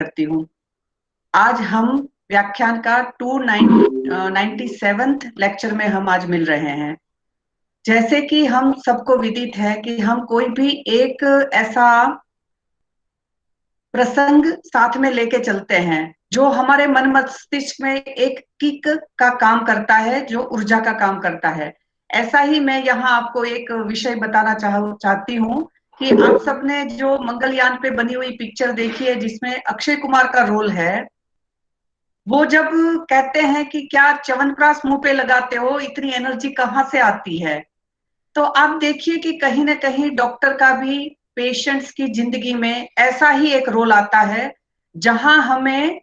करती हूँ। आज हम व्याख्यान का 297th लेक्चर में हम आज मिल रहे हैं। जैसे कि हम सबको विदित है कि हम कोई भी एक ऐसा प्रसंग साथ में लेके चलते हैं जो हमारे मन मस्तिष्क में एक किक का काम करता है, जो ऊर्जा का काम करता है। ऐसा ही मैं यहाँ आपको एक विषय बताना चाहती हूँ कि आप सबने जो मंगलयान पे बनी हुई पिक्चर देखी है जिसमें अक्षय कुमार का रोल है, वो जब कहते हैं कि क्या च्यवनप्राश मुंह पे लगाते हो, इतनी एनर्जी कहाँ से आती है। तो आप देखिए कि कहीं ना कहीं डॉक्टर का भी पेशेंट्स की जिंदगी में ऐसा ही एक रोल आता है, जहां हमें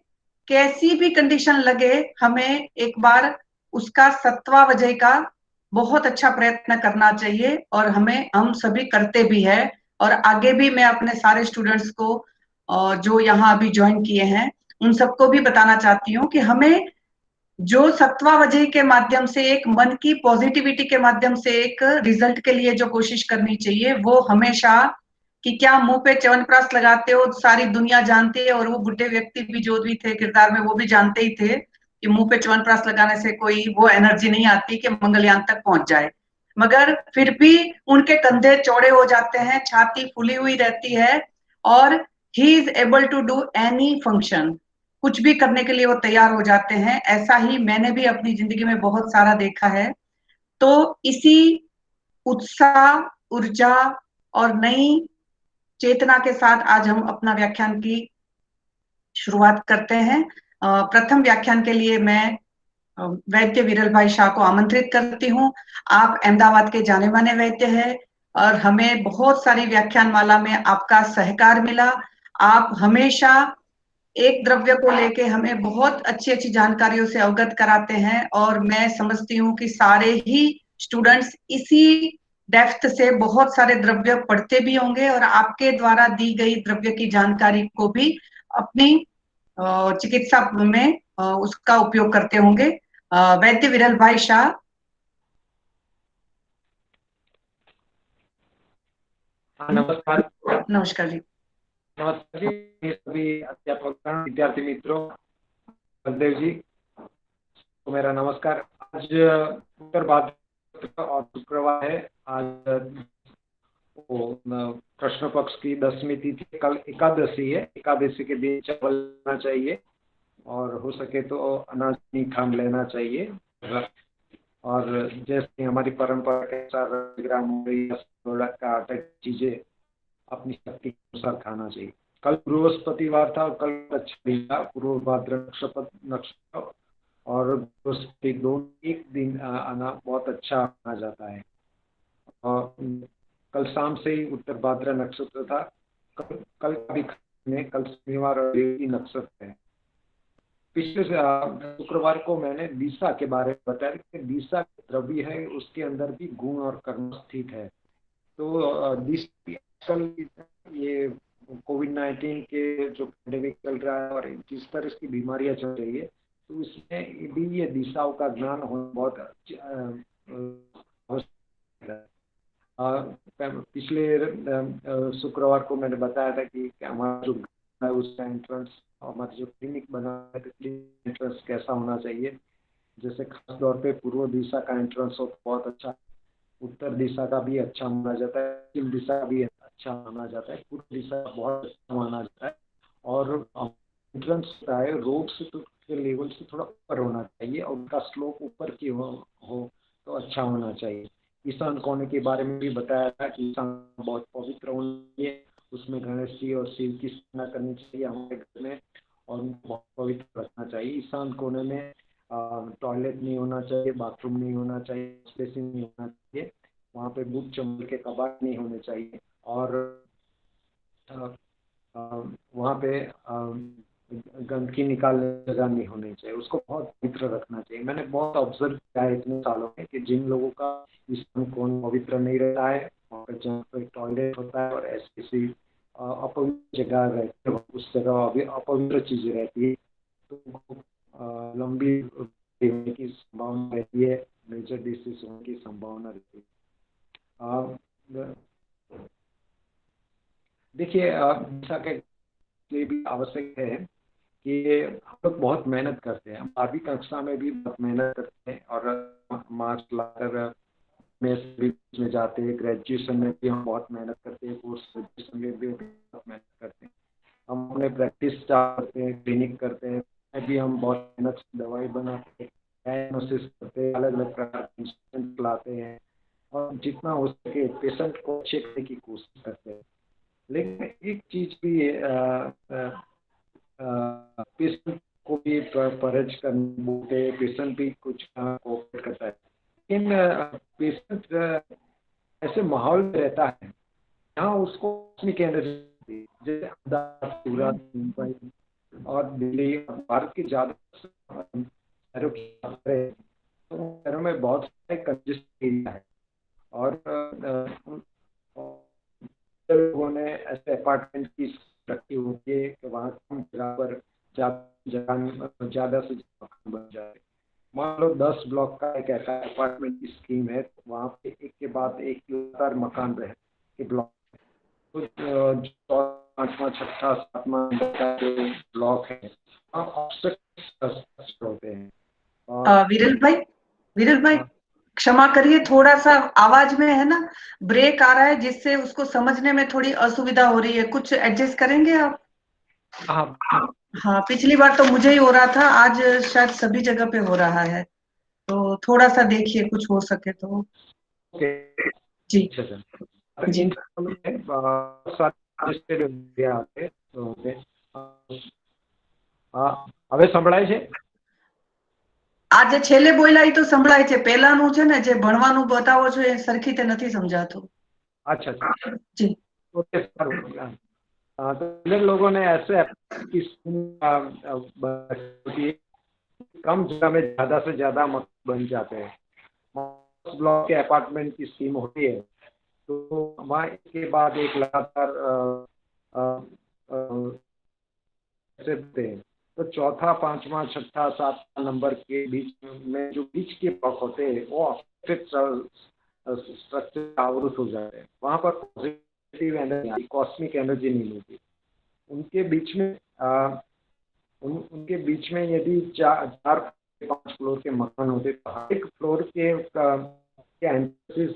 कैसी भी कंडीशन लगे, हमें एक बार उसका सत्वा वजह का बहुत अच्छा प्रयत्न करना चाहिए, और हम सभी करते भी है। और आगे भी मैं अपने सारे स्टूडेंट्स को जो यहाँ अभी ज्वाइन किए हैं उन सबको भी बताना चाहती हूँ कि हमें जो सत्वा वजह के माध्यम से, एक मन की पॉजिटिविटी के माध्यम से एक रिजल्ट के लिए जो कोशिश करनी चाहिए, वो हमेशा कि क्या मुंह पे च्यवनप्राश लगाते हो सारी दुनिया जानती है, और वो बुढ़े व्यक्ति भी जो भी थे किरदार में वो भी जानते ही थे कि मुंह पे च्यवनप्राश लगाने से कोई वो एनर्जी नहीं आती कि मंगलयान तक पहुंच जाए। मगर फिर भी उनके कंधे चौड़े हो जाते हैं, छाती फूली हुई रहती है, और he is able to do any function, कुछ भी करने के लिए वो तैयार हो जाते हैं। ऐसा ही मैंने भी अपनी जिंदगी में बहुत सारा देखा है। तो इसी उत्साह, ऊर्जा और नई चेतना के साथ आज हम अपना व्याख्यान की शुरुआत करते हैं। प्रथम व्याख्यान के लिए मैं वैद्य विरल भाई शाह को आमंत्रित करती हूँ। आप अहमदाबाद के जाने माने वैद्य हैं और हमें बहुत सारी व्याख्यान माला में आपका सहकार मिला। आप हमेशा एक द्रव्य को लेके हमें बहुत अच्छी अच्छी जानकारियों से अवगत कराते हैं, और मैं समझती हूँ कि सारे ही स्टूडेंट्स इसी डेप्थ से बहुत सारे द्रव्य पढ़ते भी होंगे, और आपके द्वारा दी गई द्रव्य की जानकारी को भी अपनी चिकित्सा में उसका उपयोग करते होंगे। वैद्य विरल भाई शाह। नमस्कार। नमस्कार जी। नमस्कार जी सभी अध्यापक विद्यार्थी मित्रों, बलदेव जी को मेरा नमस्कार। आज उत्तर भाद्र और शुक्रवार है। आज कृष्ण पक्ष की 10वीं तिथि, कल एकादशी है। एकादशी के दिन चावल लेना चाहिए और हो सके तो अनाज नहीं खान लेना चाहिए। और जैसे हमारी परंपरा के अनुसार ग्राम का आटा की चीजें अपनी शक्ति के अनुसार खाना चाहिए। कल बृहस्पतिवार था और कल अच्छा दिन था। पूर्व भाद्र नक्षत्र और बृहस्पति दोनों एक दिन आना बहुत अच्छा माना जाता है। और कल शाम से ही उत्तर भाद्र नक्षत्र था। कल भी कल शनिवार और देवी नक्षत्र है। पिछले शुक्रवार को मैंने दिशा के बारे में बताया कि दिशा द्रव्य है, उसके अंदर भी गुण और कर्म स्थित है। तो दिशा ये कोविड-19 के जो पैंडेमिक चल रहा है और जिस तरह की बीमारियां चल रही है, तो इसमें भी ये दिशाओं का ज्ञान होना बहुत आवश्यक है। पिछले शुक्रवार को मैंने बताया था कि हमारा जो है उसका एंट्रेंस, हमारा जो क्लिनिक बना है एंट्रेंस कैसा होना चाहिए। जैसे खास तौर पे पूर्व दिशा का एंट्रेंस हो तो बहुत अच्छा, उत्तर दिशा का भी अच्छा माना जाता है, पश्चिम दिशा का भी अच्छा माना जाता है, पूर्व दिशा बहुत अच्छा माना जाता है। और एंट्रेंस होता है रोड से के लेवल से थोड़ा ऊपर होना चाहिए और उनका स्लोप ऊपर की हो तो अच्छा होना चाहिए। ईशान कोने के बारे में भी बताया था कि ईशान बहुत पवित्र होना चाहिए, उसमें गणेश जी और शिव की स्थापना करनी चाहिए हमारे घर में और उनको बहुत पवित्र रखना चाहिए। ईशान कोने में टॉयलेट नहीं होना चाहिए, बाथरूम नहीं होना चाहिए, स्पेसिंग नहीं होना चाहिए, वहाँ पे बुक चंबल के कबाड़ नहीं होने चाहिए, और वहाँ पे गंदगी निकालने जगह नहीं होनी चाहिए, उसको बहुत पवित्र रखना चाहिए। मैंने बहुत ऑब्जर्व किया है इतने सालों में कि जिन लोगों का ईशान कोण पवित्र नहीं रहता है, वहाँ पे जहाँ पे टॉयलेट होता है और ऐसी अपवित्र जगह रहती है, उस जगह अभी अपवित्र चीजें रहती है, तो उनको लंबी होने की संभावना रहती है, मेजर डिसीज होने की संभावना रहती है। देखिए दिशा के इसलिए भी आवश्यक है कि हम लोग बहुत मेहनत करते हैं। हम 12वीं कक्षा में भी बहुत मेहनत करते हैं और मार्क्स लाकर में बीच में जाते हैं। ग्रेजुएशन में भी हम बहुत मेहनत करते हैं, पोस्ट ग्रेजुएशन में भी बहुत मेहनत करते हैं। हम अपने प्रैक्टिस स्टार्ट करते हैं, क्लिनिक करते हैं, भी हम बहुत मेहनत से दवाई बनाते हैं, डायग्नोसिस करते हैं, अलग अलग प्रकार के इंस्ट्रूमेंट लाते हैं और जितना हो सके पेशेंट को चेक करने की कोशिश करते हैं। लेकिन एक चीज भी पेशेंट को भी परहेज करने बोलते, पेशेंट भी कुछ कोऑपरेट करता है, लेकिन पेशेंट ऐसे माहौल में रहता है जहाँ उसको कॉस्मिक एनर्जी, जैसे अहमदाबाद, सूरत, मुंबई और दिल्ली और भारत के ज़्यादा शहरों की बात करें तो शहरों में बहुत सारे कंजेस्टेड एरिया है और लोगों ने ऐसे अपार्टमेंट की रखी होती है कि वहाँ कम जगह पर ज़्यादा से ज़्यादा मकान बन जाए। मान लो 10 ब्लॉक का एक ऐसा अपार्टमेंट की स्कीम है, तो वहाँ पे एक के बाद एक लगातार मकान रहे के ब्लॉक, तो पाँचवा छठा सातवां का जो ब्लॉक है वहाँ ऑब्स्ट्रक्शन होते हैं और विरल भाई क्षमा करिए, थोड़ा सा आवाज में है ना ब्रेक आ रहा है, जिससे उसको समझने में थोड़ी असुविधा हो रही है। कुछ एडजस्ट करेंगे आप? हाँ हाँ, पिछली बार तो मुझे ही हो रहा था, आज शायद सभी जगह पे हो रहा है, तो थोड़ा सा देखिए कुछ हो सके तो। ओके जी जी। इन सब में बहुत सारे listed area આવે તો હવે સંભળાય છે? આજે છેલ્લે બોલ્યા એ તો સંભળાય છે, પહેલાનું છે ને જે ભણવાનું બતાવો છો એ સરખી રીતે નથી समझाતું। अच्छा अच्छा जी ओके साરું। तो इन लोगों ने ऐसे की होती है, कम जगह में ज़्यादा से ज़्यादा मकान बन जाते हैं। ब्लॉक के अपार्टमेंट की स्कीम होती है तो वहाँ एक के बाद एक लगातार ऐसे होते हैं। तो चौथा पांचवा छठा सातवां नंबर के बीच में जो बीच के ब्लॉक होते हैं वो स्ट्रक्चर आवृत हो जाते हैं। वहाँ पर पॉजिटिव एनर्जी, कॉस्मिक एनर्जी नहीं मिलती। उनके बीच में उनके बीच में यदि चार पांच फ्लोर के मकान होते तो हर एक फ्लोर के एंट्रीज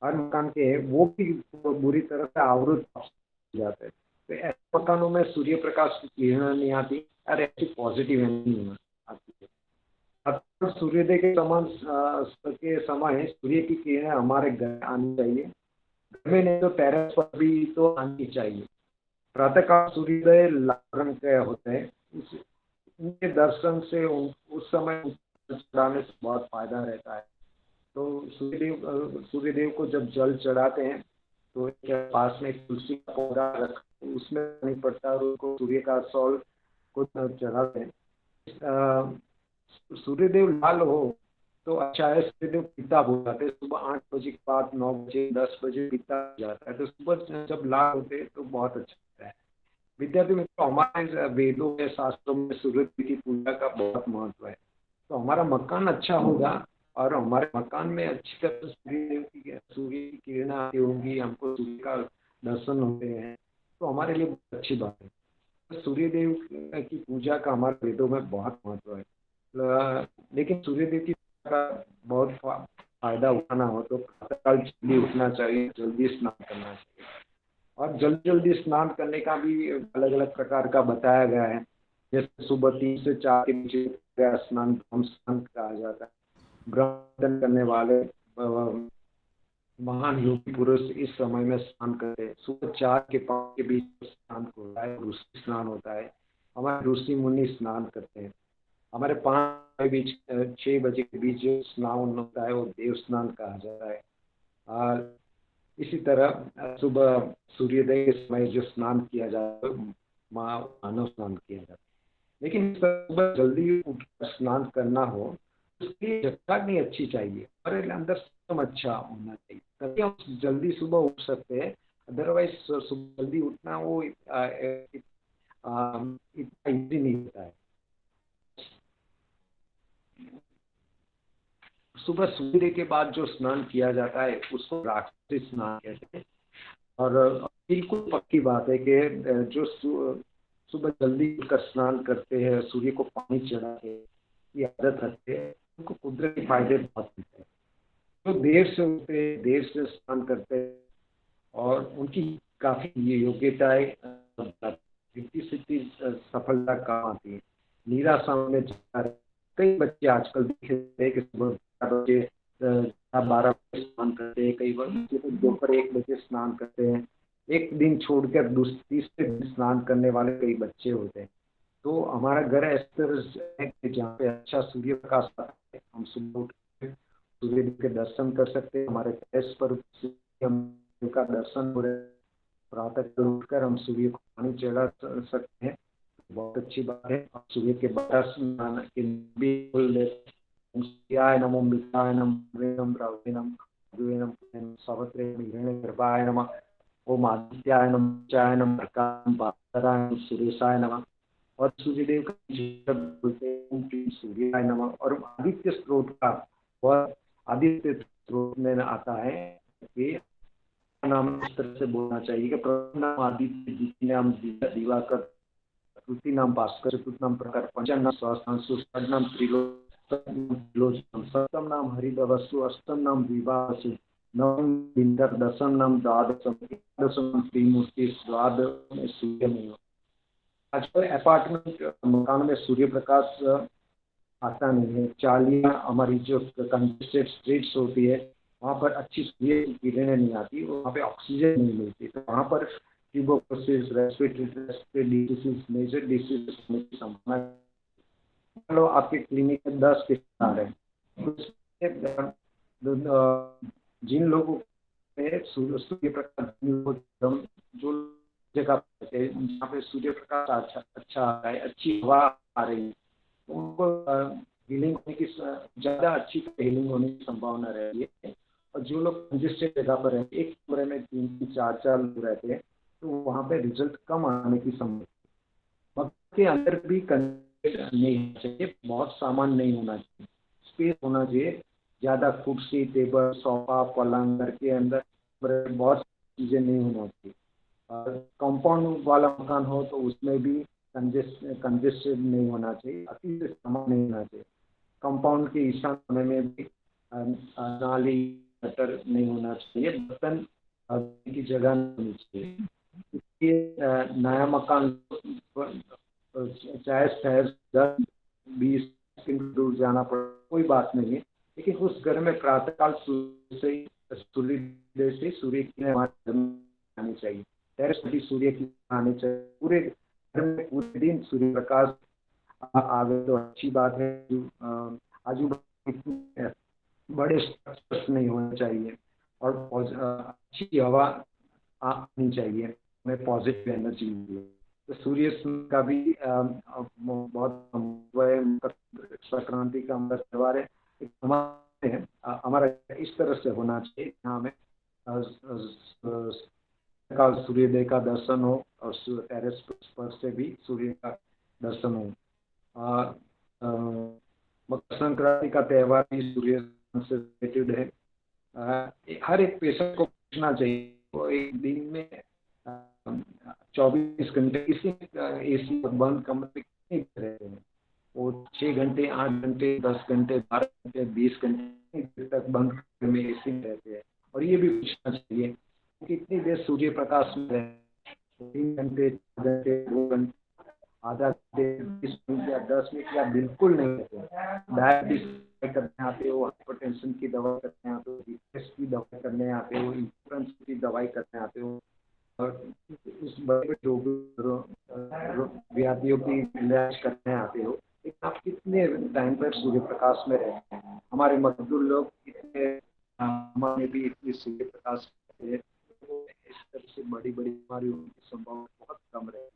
हर मकान के वो भी बुरी तरह से आवृत हो जाते हैं। तो ऐसे मकानों में सूर्य प्रकाश की किरण नहीं आती और ऐसी पॉजिटिव एनर्जी नहीं आती है। अब सूर्योदय के समय सूर्य की किरणें हमारे घर आनी चाहिए, घर में नहीं तो टेरेस पर भी तो आनी चाहिए। प्रातःकाल सूर्योदय लाल रंग के होते हैं, उनके दर्शन से उस समय चढ़ाने से बहुत फायदा रहता है। तो सूर्यदेव को जब जल चढ़ाते हैं तो पास में तुलसी का पौधा रख उसमें नहीं पड़ता और उनको सूर्य का सौल को चढ़ाते हैं। सूर्यदेव लाल हो तो अच्छा है, सूर्यदेव पीता हो जाते हैं सुबह 8 बजे के बाद 9 बजे 10 बजे पीता हो जाता है, तो सुबह जब लाल होते हैं तो बहुत अच्छा होता है। विद्यार्थी मित्रों, हमारे वेदों में शास्त्रों में सूर्यदेव की पूजा का बहुत महत्व है। तो हमारा मकान अच्छा होगा और हमारे मकान में अच्छी तरह सूर्य की किरणें आती होंगी, हमको सूर्य का दर्शन होते हैं, तो हमारे लिए बहुत अच्छी बात है। सूर्यदेव की पूजा का हमारे वेदों में बहुत महत्व है। लेकिन सूर्यदेव की पूजा का बहुत फायदा उठाना हो तो प्रातःकाल जल्दी उठना चाहिए, जल्दी स्नान करना चाहिए। और जल्दी जल्दी स्नान करने का भी अलग अलग प्रकार का बताया गया है। जैसे सुबह 3 से 4 के बीच स्नान ब्रह्म स्नान कहा जाता है। ब्रह्म करने वाले महान योगी पुरुष इस समय में स्नान करते हैं। सुबह 4 के 5 के बीच स्नान होता है, ऋषि स्नान होता है, हमारे ऋषि मुनि स्नान करते हैं। हमारे 5 के बीच 6 बजे के बीच जो स्नान होता है वो देव स्नान कहा जाता है। और इसी तरह सुबह सूर्योदय के समय जो स्नान किया जाता है मानव स्नान किया जाता है। लेकिन सुबह जल्दी उठकर स्नान करना हो उसकी जगह नहीं अच्छी चाहिए और अंदर सिस्टम अच्छा होना चाहिए, तभी हम जल्दी सुबह उठ सकते हैं। अदरवाइज सुबह जल्दी उठना वो इतना इजी नहीं होता है। सुबह सूर्य के बाद जो स्नान किया जाता है उसको रात्रि स्नान कहते हैं। और बिल्कुल पक्की बात है कि जो सुबह जल्दी उठकर स्नान करते हैं, सूर्य को पानी चढ़ाते हैं, ये आदत रखते हैं, उनको कुदरती फायदे बहुत मिलते हैं। जो देर से उठते हैं, देर से स्नान करते हैं और उनकी काफी ये योग्यताएं सिद्धि सफलता काम आती है। निराशा में जा रहे कई बच्चे आजकल देखे हैं कि सुबह 12 बजे 12 बजे स्नान करते हैं, कई बच्चे तो दोपहर 1 बजे स्नान करते हैं, एक दिन छोड़कर तीसरे दिन स्नान करने वाले कई बच्चे होते हैं। तो हमारा घर इस तरह से है कि जहाँ पे अच्छा सूर्य प्रकाश आता है, हम सुबह उठ के सूर्य देव के दर्शन कर सकते हैं। हमारे टेरेस पर हम का दर्शन हो रहे हैं, प्रातः उठकर हम सूर्य को पानी चढ़ा सकते हैं, बहुत अच्छी बात है। और सूर्य के बाद स्नान के भी बोल लेते हैं, सूर्याय नमो मृताय नमः वेनम द्रविणम द्विवेनम सावित्रे हिरण्यगर्भाय नमः, ओम आदित्याय नमः चाय नमः अर्काय भास्कराय नमः सुरेशाय नमः। और सूर्यदेव का जब बोलते हैं ओम श्री सूर्याय नमः। और आदित्य स्त्रोत का वह आदित्य स्त्रोत में आता है कि नाम इस तरह से बोलना चाहिए कि प्रथम नाम आदित्य, द्वितीय नाम दिवाकर, तृतीय नाम भास्कर, चतुर्थ नाम प्रखर, पंचम नाम सहस्रांशु, षष्ठ नाम त्रिलोचनम, सप्तम नाम हरिदवसु, अष्टम नाम द्विवासु, नवम इंद्र, दशम नाम द्वादशम, एकादशम नाम त्रिमूर्ति, द्वादशम सूर्यमेव। आजकल अपार्टमेंट मकान में सूर्य प्रकाश आता नहीं है। चालियाँ हमारी जो कंजेस्टेड स्ट्रीट्स होती है वहाँ पर अच्छी सूर्य की किरणें नहीं आती, वहाँ पे ऑक्सीजन नहीं मिलती, तो वहाँ पर tuberculosis, respiratory disease, major disease होने की संभावना। चलो आपके क्लिनिक में 10 पेशेंट आ रहे हैं, जिन लोगों में सूर्य प्रकाश जो जगह जहाँ पे सूर्य प्रकाश अच्छा आ रहा है, अच्छी हवा आ रही है, उनको हीलिंग होने की ज़्यादा अच्छी हीलिंग होने की संभावना रहती है। और जो लोग कंजेस्टेड जगह पर रहते हैं, एक कमरे में 3-4 लोग रहते हैं, तो वहाँ पे रिजल्ट कम आने की संभावना। वक्त के अंदर भी कंजेस्टेड नहीं होना चाहिए, बहुत सामान नहीं होना चाहिए, स्पेस होना चाहिए, ज़्यादा कुर्सी, टेबल, सोफा, पलंग, घर के अंदर बहुत चीज़ें नहीं होना चाहिए। कंपाउंड वाला मकान हो तो उसमें भी कंजेस्टेड नहीं होना चाहिए, अति से सामान नहीं होना चाहिए। कंपाउंड के ईशान कोने में भी नाली गटर नहीं होना चाहिए, बर्तन की जगह नहीं होनी चाहिए। इसलिए नया मकान चाहे शहर 10-20 किलोमीटर दूर जाना पड़े कोई बात नहीं है, लेकिन उस घर में प्रातःकाल सूर्योदय से सूर्य की हमारे घर में आनी चाहिए, टेरेस पर सूर्य की आने चाहिए, पूरे घर में पूरे दिन सूर्य प्रकाश आ गए तो अच्छी बात है। आजू बाजू बड़े स्ट्रक्चर्स नहीं होने चाहिए और अच्छी हवा आनी चाहिए, हमें पॉजिटिव एनर्जी मिले। तो सूर्य का भी बहुत संक्रांति का हमारा त्यौहार है, हमारा इस तरह से होना चाहिए जहाँ हमें का सूर्योदय का दर्शन हो और टेरेस पर से भी सूर्य का दर्शन हो। मकर संक्रांति का त्यौहार भी सूर्य से रिलेटेड है। हर एक पेशेंट को पूछना चाहिए वो एक दिन में 24 घंटे किसी एसी बंद कमरे में कितने रहते हैं, वो 6 घंटे, 8 घंटे, 10 घंटे, 12 घंटे, 20 घंटे तक बंद कमरे में एसी में रहते हैं। और ये भी पूछना चाहिए कितनी देर सूर्य प्रकाश में रहते, 3 घंटे, 4 घंटे, 2 घंटे, आधा घंटे, 20 मिनट या 10 मिनट या बिल्कुल नहीं रहते। डायबिटीज करने आते हो, हाइपरटेंशन की दवा करने आते हो, स्ट्रेस की दवाई करने आते हो, इंश्योरेंस की दवाई करने आते हो, और उस बड़े व्याधियों की इलाज करने आते हो, लेकिन आप कितने टाइम पर सूर्य प्रकाश में रहते हैं। हमारे मजदूर लोग कितने हमारे भी इतनी सूर्य प्रकाश रहते हैं, तो इस तरह से बड़ी बड़ी बीमारियों की संभावना बहुत कम रहती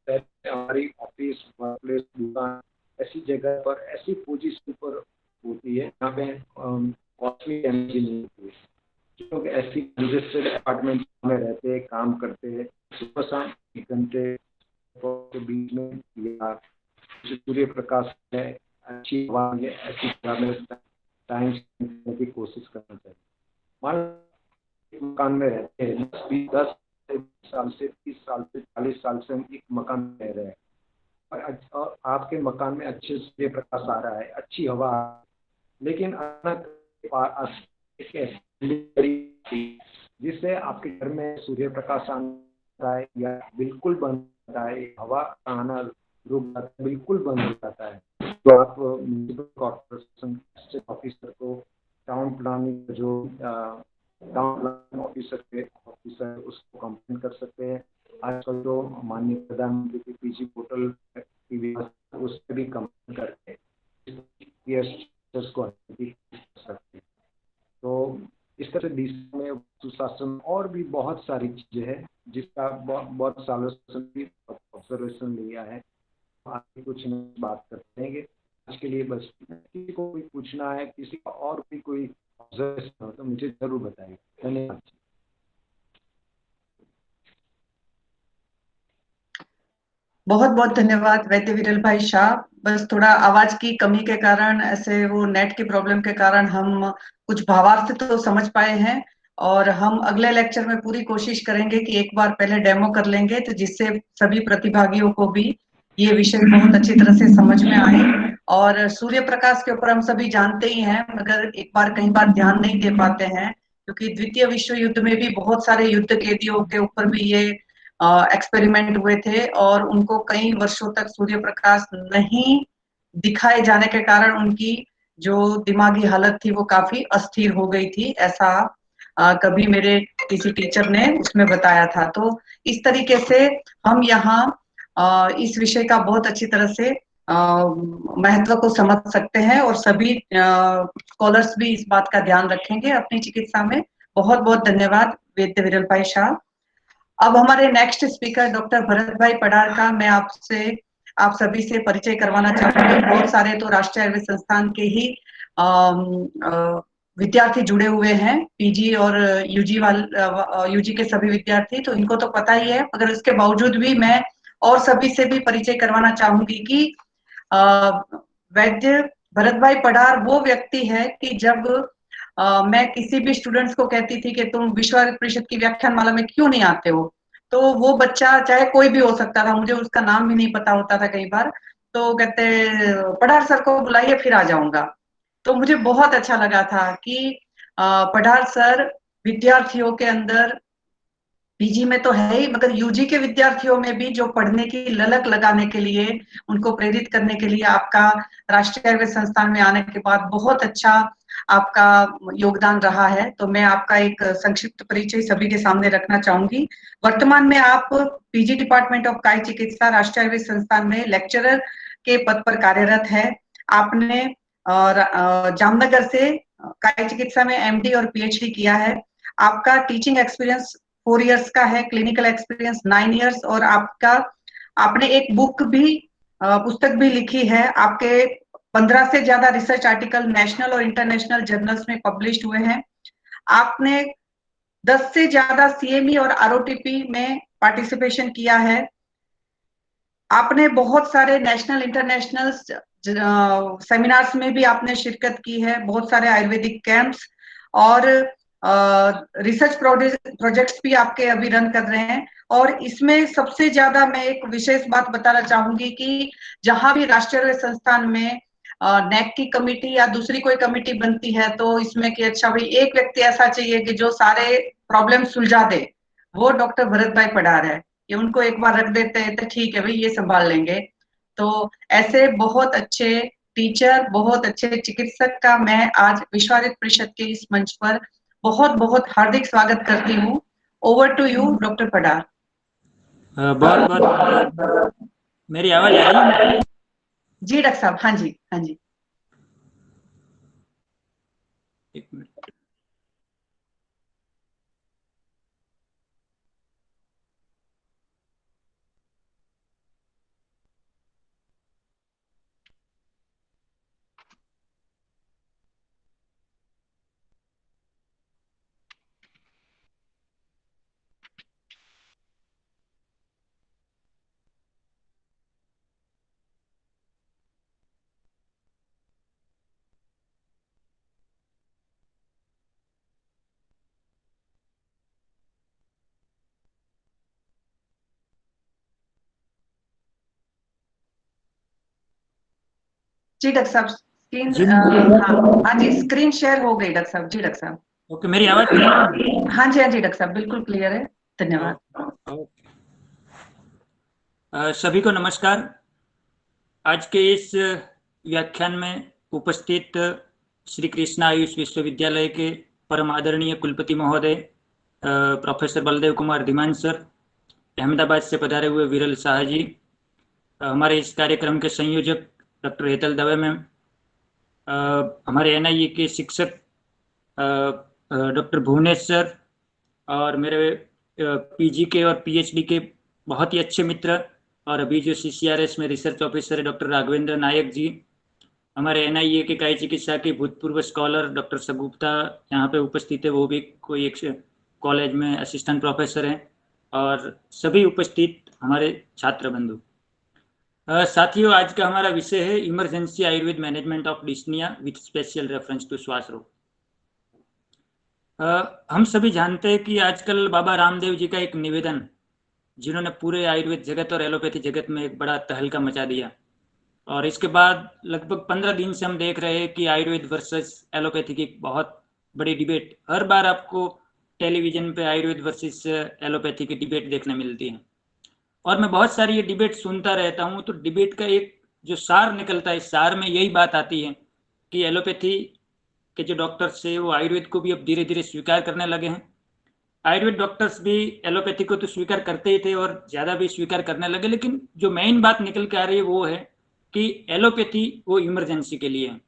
है। हमारी ऑफिस, वर्कप्लेस, दुकान ऐसी जगह पर, ऐसी पोजीशन पर होती है जहाँ पे कॉस्टली एनर्जी नहीं होती है। जो लोग ऐसी कंजेस्टेड अपार्टमेंट में रहते हैं, काम करते हैं, सुबह शाम 1 घंटे के बीच में या सूर्य प्रकाश है, अच्छी हवा है, ऐसी जगह में टाइम स्पेंड करने की कोशिश करना चाहिए। मान मकान में रहते हैं 10 साल से 30 साल से 40 साल से हम एक मकान में रह रहे हैं और आपके मकान में अच्छे सूर्य प्रकाश आ रहा है, अच्छी हवा आ रही है, लेकिन अचानक एक ऐसी घड़ी जिससे आपके घर में सूर्य प्रकाश आता है या बिल्कुल बंद होता है, हवा आना रुक जाता है, बिल्कुल बंद हो जाता है, तो आप म्युनिसिपल कॉर्पोरेशन ऑफिसर को, टाउन प्लानिंग जो टाउन प्लानिंग ऑफिसर उसको कंप्लेन कर सकते हैं। आजकल तो माननीय प्रधानमंत्री की पीजी पोर्टल की व्यवस्था उस पर भी कंप्लेन करके को कर सकते हैं। तो इस तरह से डीसी में सुशासन और भी बहुत सारी चीजें हैं जिसका बहुत सालों से ऑब्जर्वेशन लिया है। आगे कुछ नहीं बात करेंगे आज के लिए, बस किसी को भी पूछना है, किसी का और भी कोई ऑब्जर्वेशन हो तो मुझे जरूर बताइए। धन्यवाद। बहुत बहुत धन्यवाद वैद्य विरल भाई शाह। बस थोड़ा आवाज की कमी के कारण, ऐसे वो नेट की प्रॉब्लम के कारण हम कुछ भावार्थ तो समझ पाए हैं, और हम अगले लेक्चर में पूरी कोशिश करेंगे कि एक बार पहले डेमो कर लेंगे, तो जिससे सभी प्रतिभागियों को भी ये विषय बहुत अच्छी तरह से समझ में आए। और सूर्य प्रकाश के ऊपर हम सभी जानते ही हैं, मगर एक बार कई बार ध्यान नहीं दे पाते हैं, क्योंकि द्वितीय विश्व युद्ध में भी बहुत सारे युद्ध कैदियों के ऊपर भी ये एक्सपेरिमेंट हुए थे, और उनको कई वर्षों तक सूर्य प्रकाश नहीं दिखाए जाने के कारण उनकी जो दिमागी हालत थी वो काफी अस्थिर हो गई थी। ऐसा कभी मेरे किसी टीचर ने उसमें बताया था। तो इस तरीके से हम यहाँ इस विषय का बहुत अच्छी तरह से महत्व को समझ सकते हैं, और सभी स्कॉलर्स भी इस बात का ध्यान रखेंगे अपनी चिकित्सा में। बहुत बहुत धन्यवाद वैद्य विरल भाई शाह। अब हमारे नेक्स्ट स्पीकर डॉक्टर भरत भाई पढ़ार का मैं आप सभी से परिचय करवाना चाहूंगी। बहुत सारे तो राष्ट्रीय आयुर्वेद संस्थान के ही विद्यार्थी जुड़े हुए हैं, पीजी और यूजी के सभी विद्यार्थी, तो इनको तो पता ही है, मगर उसके बावजूद भी मैं और सभी से भी परिचय करवाना चाहूंगी कि वैद्य भरत भाई पढ़ार वो व्यक्ति है कि जब मैं किसी भी स्टूडेंट्स को कहती थी कि तुम विश्व आयुर्वेद परिषद की व्याख्यान माला में क्यों नहीं आते हो, तो वो बच्चा चाहे कोई भी हो सकता था, मुझे उसका नाम भी नहीं पता होता था कई बार, तो कहते पढ़ार सर को बुलाइए फिर आ जाऊंगा। तो मुझे बहुत अच्छा लगा था कि पढ़ार सर विद्यार्थियों के अंदर, पीजी में तो है ही, मगर यूजी के विद्यार्थियों में भी जो पढ़ने की ललक लगाने के लिए, उनको प्रेरित करने के लिए आपका राष्ट्रीय आयुर्वेद संस्थान में आने के बाद बहुत अच्छा आपका योगदान रहा है। तो मैं आपका एक संक्षिप्त परिचय सभी के सामने रखना चाहूंगी। वर्तमान में आप पीजी डिपार्टमेंट ऑफ काय चिकित्सा राष्ट्रीय आयुर्वेद संस्थान में लेक्चरर के पद पर कार्यरत है। आपने जामनगर से काय चिकित्सा में एमडी और पीएचडी किया है। आपका टीचिंग एक्सपीरियंस 4 इयर्स का है, क्लिनिकल एक्सपीरियंस 9 इयर्स, और आपने एक बुक भी पुस्तक भी लिखी है। आपके 15 से ज्यादा रिसर्च आर्टिकल नेशनल और इंटरनेशनल जर्नल्स में पब्लिश हुए हैं। आपने 10 से ज्यादा सीएमई और आरओटीपी में पार्टिसिपेशन किया है। आपने बहुत सारे नेशनल इंटरनेशनल सेमिनार्स में भी आपने शिरकत की है, बहुत सारे आयुर्वेदिक कैंप्स और रिसर्च प्रोजेक्ट्स भी आपके अभी रन कर रहे हैं। और इसमें सबसे ज्यादा मैं एक विशेष बात बताना चाहूंगी कि जहां भी राष्ट्रीय आयुर्वेद संस्थान में नेक की कमेटी या दूसरी कोई कमेटी बनती है, तो इसमें कि अच्छा भाई एक व्यक्ति ऐसा चाहिए कि जो सारे प्रॉब्लम सुलझा दे, वो डॉक्टर भरत भाई पढ़ार है। ये उनको एक बार रख देते हैं तो ठीक है भाई ये संभाल लेंगे। तो ऐसे बहुत अच्छे टीचर, बहुत अच्छे चिकित्सक का मैं आज विश्व आयुर्वेद परिषद के इस मंच पर बहुत बहुत हार्दिक स्वागत करती हूँ। Over to you doctor Padhar. बहुत बहुत मेरी आवाज आ रही है? जी डॉक्टर साहब, हाँ जी हाँ जी। एक मिनट। जी डॉक्टर साहब, स्क्रीन जी हाँ हाँ जी, स्क्रीन शेयर हो गई डॉक्टर साहब। जी डॉक्टर साहब। ओके, मेरी आवाज क्लियर है? हाँ जी हाँ जी डॉक्टर साहब, बिल्कुल क्लियर है। धन्यवाद। ओके। सभी को नमस्कार। आज के इस व्याख्यान में उपस्थित श्री कृष्णा आयुष विश्वविद्यालय के परम आदरणीय कुलपति महोदय प्रोफेसर बलदेव कुमार धीमान सर, अहमदाबाद से पधारे हुए विरल शाह जी, हमारे इस कार्यक्रम के संयोजक डॉक्टर हेतल दवे मैम, हमारे एनआईए के शिक्षक डॉक्टर भुवनेश सर, और मेरे पीजी के और पीएचडी के बहुत ही अच्छे मित्र और अभी जो सीसीआरएस में रिसर्च ऑफिसर है डॉक्टर राघवेंद्र नायक जी, हमारे एनआईए के काई चिकित्सा के भूतपूर्व स्कॉलर डॉक्टर सगुप्ता यहाँ पे उपस्थित है, वो भी कोई एक कॉलेज में असिस्टेंट प्रोफेसर हैं, और सभी उपस्थित हमारे छात्र बंधु। साथियों, आज का हमारा विषय है emergency Ayurveda management of dyspnoea with special reference to श्वास रोग। हम सभी जानते हैं कि आजकल बाबा रामदेव जी का एक निवेदन, जिन्होंने पूरे आयुर्वेद जगत और एलोपैथी जगत में एक बड़ा तहलका मचा दिया, और इसके बाद लगभग 15 दिन से हम देख रहे हैं कि आयुर्वेद वर्सेस एलोपैथी की बहुत बड़ी डिबेट, हर बार आपको टेलीविजन पे आयुर्वेद वर्सेस एलोपैथी की डिबेट देखने मिलती है, और मैं बहुत सारी ये डिबेट सुनता रहता हूँ। तो डिबेट का एक जो सार निकलता है, इस सार में यही बात आती है कि एलोपैथी के जो डॉक्टर्स है वो आयुर्वेद को भी अब धीरे धीरे स्वीकार करने लगे हैं। आयुर्वेद डॉक्टर्स भी एलोपैथी को तो स्वीकार करते ही थे और ज़्यादा भी स्वीकार करने लगे, लेकिन जो मेन बात निकल के आ रही है वो है कि एलोपैथी वो इमरजेंसी के लिए है,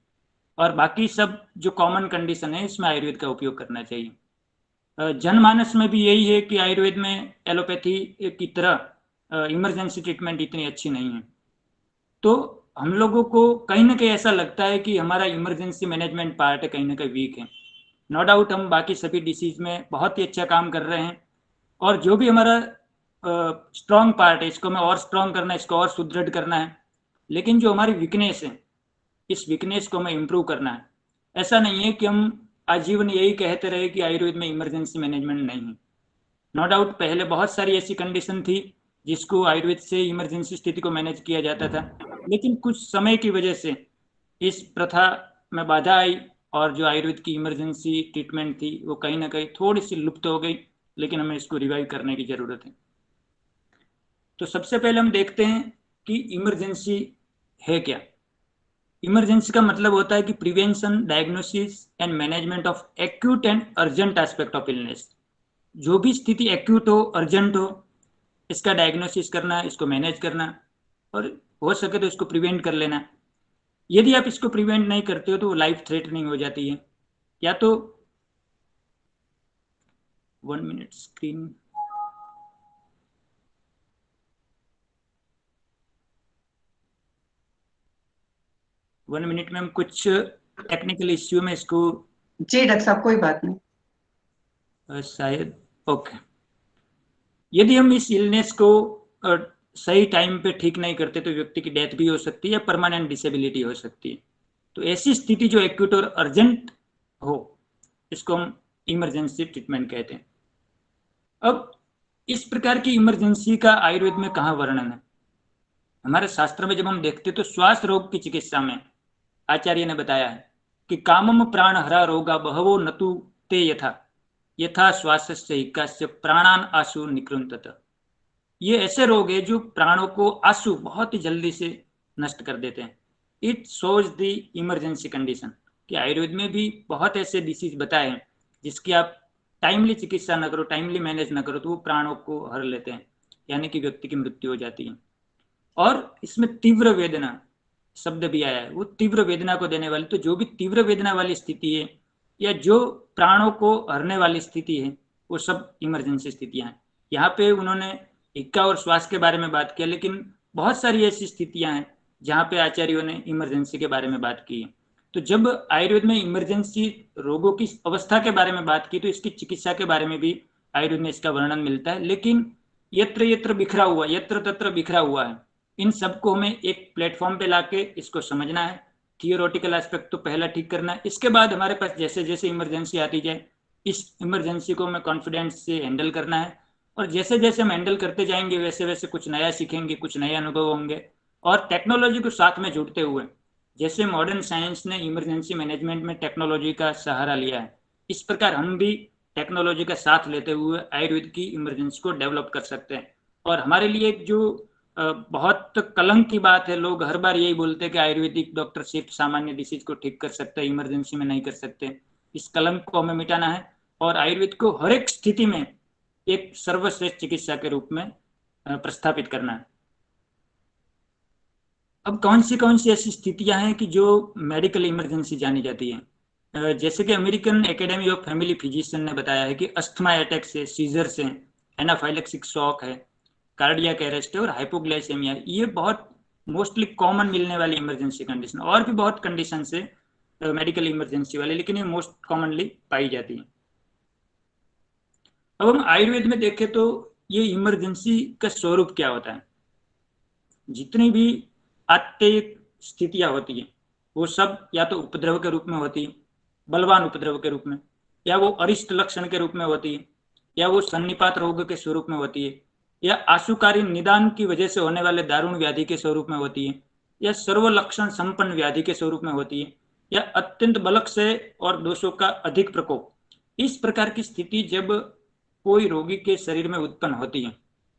और बाकी सब जो कॉमन कंडीशन है इसमें आयुर्वेद का उपयोग करना चाहिए। जनमानस में भी यही है कि आयुर्वेद में एलोपैथी की तरह इमरजेंसी ट्रीटमेंट इतनी अच्छी नहीं है। तो हम लोगों को कहीं ना कहीं ऐसा लगता है कि हमारा इमरजेंसी मैनेजमेंट पार्ट है कहीं ना कहीं वीक है। नो डाउट हम बाकी सभी डिसीज में बहुत ही अच्छा काम कर रहे हैं, और जो भी हमारा स्ट्रॉन्ग पार्ट है इसको हमें और स्ट्रॉन्ग करना है, इसको और सुदृढ़ करना है, लेकिन जो हमारी वीकनेस है इस वीकनेस को हमें इम्प्रूव करना है। ऐसा नहीं है कि हम आजीवन यही कहते रहे कि आयुर्वेद में इमरजेंसी मैनेजमेंट नहीं है। नो डाउट पहले बहुत सारी ऐसी कंडीशन थी जिसको आयुर्वेद से इमरजेंसी स्थिति को मैनेज किया जाता था, लेकिन कुछ समय की वजह से इस प्रथा में बाधा आई, और जो आयुर्वेद की इमरजेंसी ट्रीटमेंट थी वो कहीं ना कहीं थोड़ी सी लुप्त हो गई, लेकिन हमें इसको रिवाइव करने की जरूरत है। तो सबसे पहले हम देखते हैं कि इमरजेंसी है क्या। इमरजेंसी का मतलब होता है कि prevention, diagnosis and management of acute and urgent aspect of illness. जो भी स्थिति एक्यूट हो, अर्जेंट हो, इसका डायग्नोसिस करना, इसको मैनेज करना, और हो सके तो इसको प्रिवेंट कर लेना। यदि आप इसको प्रिवेंट नहीं करते हो तो वो लाइफ थ्रेटनिंग हो जाती है। या तो 1 मिनट, स्क्रीन 1 मिनट में हम कुछ टेक्निकल इश्यू में इसको जी डॉक्टर साहब, कोई बात नहीं। शायद ओके। यदि हम इस इलनेस को सही टाइम पे ठीक नहीं करते तो व्यक्ति की डेथ भी हो सकती है या परमानेंट डिसेबिलिटी हो सकती है। तो ऐसी स्थिति जो एक्यूट और अर्जेंट हो, इसको हम इमरजेंसी ट्रीटमेंट कहते हैं। अब इस प्रकार की इमरजेंसी का आयुर्वेद में कहाँ वर्णन है? हमारे शास्त्र में जब हम देखते तो श्वास रोग की चिकित्सा में आचार्य ने बताया है कि कामम प्राण हरा रोगा बहवो नतु ते यथा यथा श्वासस्य हिकास्य प्राणान आशु निकृंतत। ये ऐसे रोग है जो प्राणों को आंसू बहुत ही जल्दी से नष्ट कर देते हैं। It shows the emergency condition कि आयुर्वेद में भी बहुत ऐसे डिसीज बताए हैं जिसकी आप टाइमली चिकित्सा न करो, टाइमली मैनेज न करो तो वो प्राणों को हर लेते हैं, यानी कि व्यक्ति की मृत्यु हो जाती है। और इसमें तीव्र वेदना शब्द भी आया है, वो तीव्र वेदना को देने वाली, तो जो भी तीव्र वेदना वाली स्थिति है या जो प्राणों को हरने वाली स्थिति है वो सब इमरजेंसी स्थितियां हैं। यहाँ पे उन्होंने हिक्का और श्वास के बारे में बात किया, लेकिन बहुत सारी ऐसी स्थितियां हैं जहाँ पे आचार्यों ने इमरजेंसी के बारे में बात की है। तो जब आयुर्वेद में इमरजेंसी रोगों की अवस्था के बारे में बात की तो इसकी चिकित्सा के बारे में भी आयुर्वेद में इसका वर्णन मिलता है, लेकिन यत्र यत्र बिखरा हुआ, यत्र तत्र बिखरा हुआ है। इन सबको हमें एक प्लेटफॉर्म पे लाके इसको समझना है। थियोरेटिकल एस्पेक्ट तो पहला ठीक करना है, इसके बाद हमारे पास जैसे जैसे इमरजेंसी आती जाए इस इमरजेंसी को हमें कॉन्फिडेंस से हैंडल करना है, और जैसे जैसे हम हैंडल करते जाएंगे वैसे वैसे कुछ नया सीखेंगे, कुछ नए अनुभव होंगे, और टेक्नोलॉजी को साथ में जुड़ते हुए जैसे मॉडर्न साइंस ने इमरजेंसी मैनेजमेंट में टेक्नोलॉजी का सहारा लिया है, इस प्रकार हम भी टेक्नोलॉजी का साथ लेते हुए आयुर्वेद की इमरजेंसी को डेवलप कर सकते हैं। और हमारे लिए जो बहुत कलंक की बात है, लोग हर बार यही बोलते हैं कि आयुर्वेदिक डॉक्टर सिर्फ सामान्य डिसीज को ठीक कर सकते हैं, इमरजेंसी में नहीं कर सकते। इस कलंक को हमें मिटाना है और आयुर्वेद को हर एक स्थिति में एक सर्वश्रेष्ठ चिकित्सा के रूप में प्रस्थापित करना है। अब कौन सी ऐसी स्थितियां हैं कि जो मेडिकल इमरजेंसी जानी जाती है। जैसे कि American academy of family physician ने बताया है कि अस्थमा अटैक से, सीजर से, एनाफाइलेक्सिक शॉक है, कार्डियक अरेस्ट है और हाइपोग्लाइसेमिया, ये बहुत मोस्टली कॉमन मिलने वाली इमरजेंसी कंडीशन। और भी बहुत कंडीशन है मेडिकल इमरजेंसी वाले, लेकिन ये मोस्ट कॉमनली पाई जाती है। अब हम आयुर्वेद में देखें तो ये इमरजेंसी का स्वरूप क्या होता है। जितनी भी आत्ययिक स्थितियां होती हैं वो सब या तो उपद्रव के रूप में होती है, बलवान उपद्रव के रूप में, या वो अरिष्ट लक्षण के रूप में होती है, या वो सन्निपात रोग के स्वरूप में होती है, या आशुकारी निदान की वजह से होने वाले दारुण व्याधि के स्वरूप में होती है, या सर्वलक्षण संपन्न व्याधि के स्वरूप में होती है, या अत्यंत बलक से और दोषों का अधिक प्रकोप। इस प्रकार की स्थिति जब कोई रोगी के शरीर में उत्पन्न होती है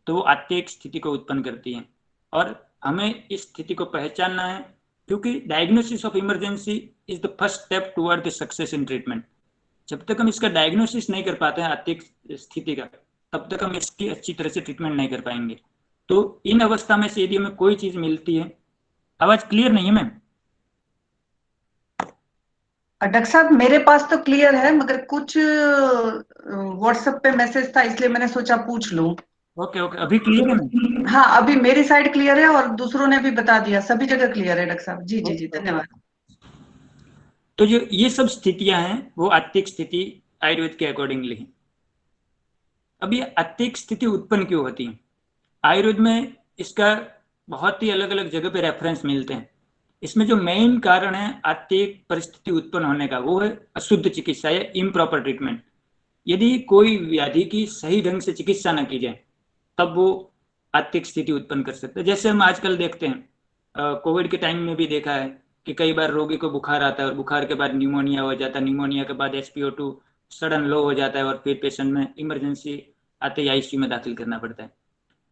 तो वो आत्ययिक स्थिति को उत्पन्न करती है और हमें इस स्थिति को पहचानना है, क्योंकि diagnosis of emergency is the first step toward the success in treatment. जब तक हम इसका डायग्नोसिस नहीं कर पाते हैं आत्ययिक स्थिति का, तब तक हम इसकी अच्छी तरह से ट्रीटमेंट नहीं कर पाएंगे। तो इन अवस्था में से यदि हमें कोई चीज मिलती है, आवाज क्लियर नहीं है मैम? डॉक्टर साहब मेरे पास तो क्लियर है, मगर कुछ व्हाट्सएप पे मैसेज था इसलिए मैंने सोचा पूछ लूं। ओके, अभी क्लियर है मैम? हाँ, अभी मेरी साइड क्लियर है और दूसरों ने भी बता दिया, सभी जगह क्लियर है डॉक्टर साहब। जी जी जी, धन्यवाद। तो जो ये सब स्थितियां हैं वो आत्ययिक स्थिति आयुर्वेद के अकॉर्डिंगली है। अब ये आत्ययिक स्थिति उत्पन्न क्यों होती है? आयुर्वेद में इसका बहुत ही अलग अलग जगह पे रेफरेंस मिलते हैं। इसमें जो मेन कारण है आत्ययिक परिस्थिति उत्पन्न होने का, वो है अशुद्ध चिकित्सा या इम्प्रॉपर ट्रीटमेंट। यदि कोई व्याधि की सही ढंग से चिकित्सा न की जाए तब वो आत्ययिक स्थिति उत्पन्न कर सकते हैं। जैसे हम आजकल देखते हैं, कोविड के टाइम में भी देखा है कि कई बार रोगी को बुखार आता है और बुखार के बाद न्यूमोनिया हो जाता है, न्यूमोनिया के बाद SpO2 सडन लो हो जाता है और फिर पेशेंट में इमरजेंसी आते ही ICU में दाखिल करना पड़ता है।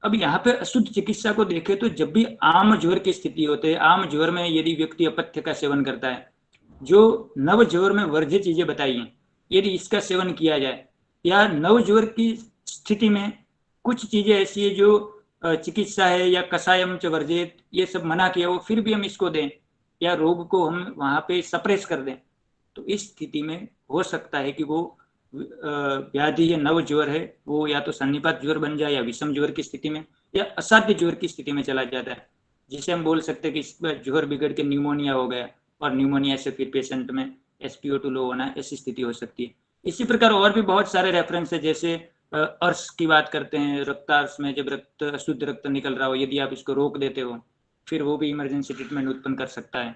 अब यहाँ पे अशुद्ध चिकित्सा को देखें तो जब भी आम ज्वर की स्थिति होती है, आम ज्वर में यदि व्यक्ति अपथ्य का सेवन करता है, जो नव ज्वर में वर्ज्य चीजें बताई हैं, यदि इसका सेवन किया जाए, या नव ज्वर की स्थिति में कुछ चीजें ऐसी है जो चिकित्सा है या कषायम च वर्जित, ये सब मना किया हो, फिर भी हम इसको दें या रोग को हम वहां पे सप्रेस कर दें, तो इस स्थिति में हो सकता है कि वो व्याधि या नव ज्वर है वो या तो सन्निपात ज्वर बन जाए या विषम ज्वर की स्थिति में या असाध्य ज्वर की स्थिति में चला जाता है, जिसे हम बोल सकते हैं कि इस ज्वर बिगड़ के न्यूमोनिया हो गया और न्यूमोनिया से फिर पेशेंट में SpO2 लो होना, ऐसी स्थिति हो सकती है। इसी प्रकार और भी बहुत सारे रेफरेंस है, जैसे अर्श की बात करते हैं, रक्तार्श में जब रक्त अशुद्ध रक्त निकल रहा हो, यदि आप इसको रोक देते हो फिर वो भी इमरजेंसी ट्रीटमेंट उत्पन्न कर सकता है।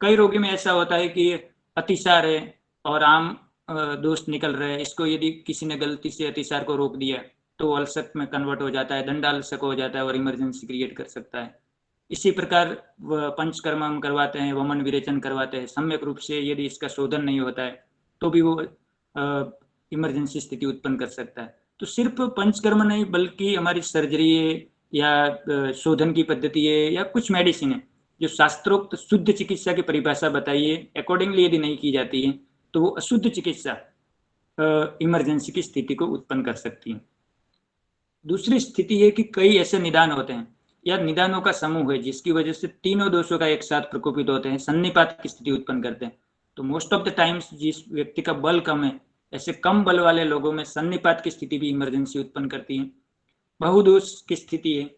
कई रोगी में ऐसा होता है कि अतिसार है और आम दोष निकल रहे हैं, इसको यदि किसी ने गलती से अतिसार को रोक दिया तो अल्सर में कन्वर्ट हो जाता है, दंडाल्सक हो जाता है और इमरजेंसी क्रिएट कर सकता है। इसी प्रकार पंचकर्म हम करवाते हैं, वमन विरेचन करवाते हैं, सम्यक रूप से यदि इसका शोधन नहीं होता है तो भी वो इमरजेंसी स्थिति उत्पन्न कर सकता है। तो सिर्फ पंचकर्म नहीं बल्कि हमारी सर्जरी है या शोधन की पद्धति है या कुछ मेडिसिन है जो शास्त्रोक्त शुद्ध चिकित्सा की परिभाषा बताइए अकॉर्डिंगली यदि नहीं की जाती है तो वो अशुद्ध चिकित्सा इमरजेंसी की स्थिति को उत्पन्न कर सकती है। दूसरी स्थिति है कि कई ऐसे निदान होते हैं या निदानों का समूह है जिसकी वजह से तीनों दोषों का एक साथ प्रकोपित होते हैं, सन्निपात की स्थिति उत्पन्न करते हैं। तो मोस्ट ऑफ द टाइम्स जिस व्यक्ति का बल कम है, ऐसे कम बल वाले लोगों में सन्निपात की स्थिति भी इमरजेंसी उत्पन्न करती है। बहुदोष की स्थिति है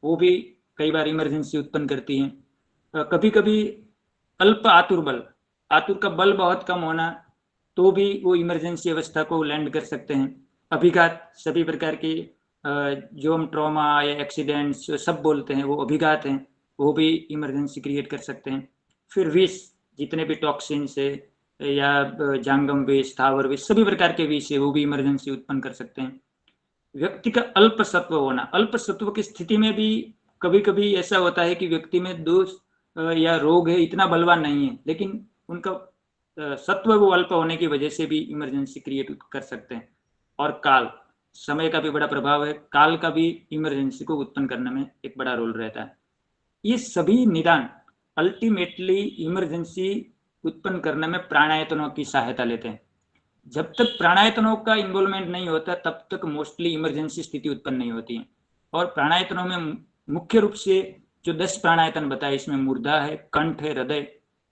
वो भी कई बार इमरजेंसी उत्पन्न करती है। कभी कभी अल्प आतुर बल, आतुर का बल बहुत कम होना तो भी वो इमरजेंसी अवस्था को लैंड कर सकते हैं। अभिघात, सभी प्रकार की जो हम ट्रॉमा या एक्सीडेंट्स सब बोलते हैं वो अभिघात हैं, वो भी इमरजेंसी क्रिएट कर सकते हैं। फिर विष, जितने भी टॉक्सिन्स है या जांगम विष, स्थावर विष, सभी प्रकार के विष है वो भी इमरजेंसी उत्पन्न कर सकते हैं। व्यक्ति का अल्प सत्व होना, अल्प सत्व की स्थिति में भी कभी कभी ऐसा होता है कि व्यक्ति में दोष या रोग है इतना बलवान नहीं है, लेकिन उनका सत्व वो अल्प होने की वजह से भी इमरजेंसी क्रिएट कर सकते हैं। और काल, समय का भी बड़ा प्रभाव है, काल का भी इमरजेंसी को उत्पन्न करने में एक बड़ा रोल रहता है। ये सभी निदान अल्टीमेटली इमरजेंसी उत्पन्न करने में प्राणायतनों की सहायता लेते हैं। जब तक प्राणायतनों का इन्वॉल्वमेंट नहीं होता तब तक मोस्टली इमरजेंसी स्थिति उत्पन्न नहीं होती है। और प्राणायतनों में मुख्य रूप से जो 10 प्राणायतन बताए, इसमें मूर्धा है, कंठ है, हृदय,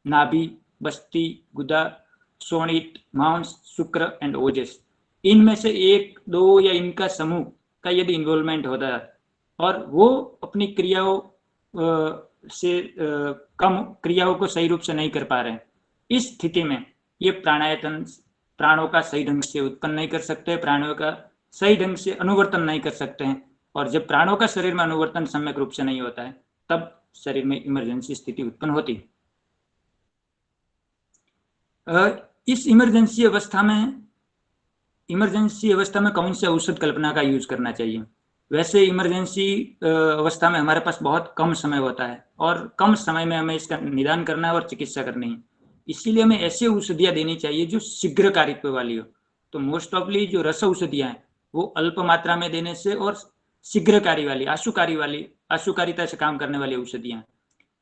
नाभि, बस्ती, गुदा, शोणित, मांस, शुक्र एंड ओजस। इनमें से 1, 2 या इनका समूह का यदि इन्वॉल्वमेंट होता है और वो अपनी क्रियाओं से कम क्रियाओं को सही रूप से नहीं कर पा रहे हैं, इस स्थिति में ये प्राणायतन प्राणों का सही ढंग से उत्पन्न नहीं कर सकते, प्राणों का सही ढंग से अनुवर्तन नहीं कर सकते हैं। और जब प्राणों का शरीर में अनुवर्तन सम्यक रूप से नहीं होता है तब शरीर में इमरजेंसी स्थिति उत्पन्न होती है। इस इमरजेंसी अवस्था में कौन से औषध कल्पना का यूज करना चाहिए? वैसे इमरजेंसी अवस्था में हमारे पास बहुत कम समय होता है और कम समय में हमें इसका निदान करना है और चिकित्सा करनी है। इसीलिए हमें ऐसी औषधियाँ देनी चाहिए जो शीघ्र कारित्व वाली हो। तो मोस्ट ऑफली जो रस औषधियाँ हैं वो अल्प मात्रा में देने से और शीघ्रकारी वाली, आशुकारिता से काम करने वाली औषधियाँ।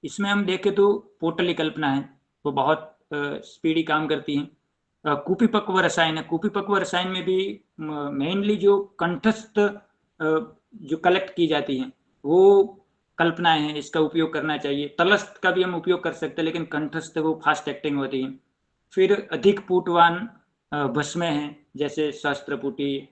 इसमें हम देखें तो पोटली कल्पना है, वो बहुत स्पीडी काम करती है। कुपिपक्व रसायन है, कुपिपक्व रसायन में भी मेनली जो कंठस्थ जो कलेक्ट की जाती है वो कल्पनाएं हैं, इसका उपयोग करना चाहिए। तलस्थ का भी हम उपयोग कर सकते हैं, लेकिन कंठस्थ वो फास्ट एक्टिंग होती है। फिर अधिक पुटवान भस्म है, जैसे शस्त्रपुटी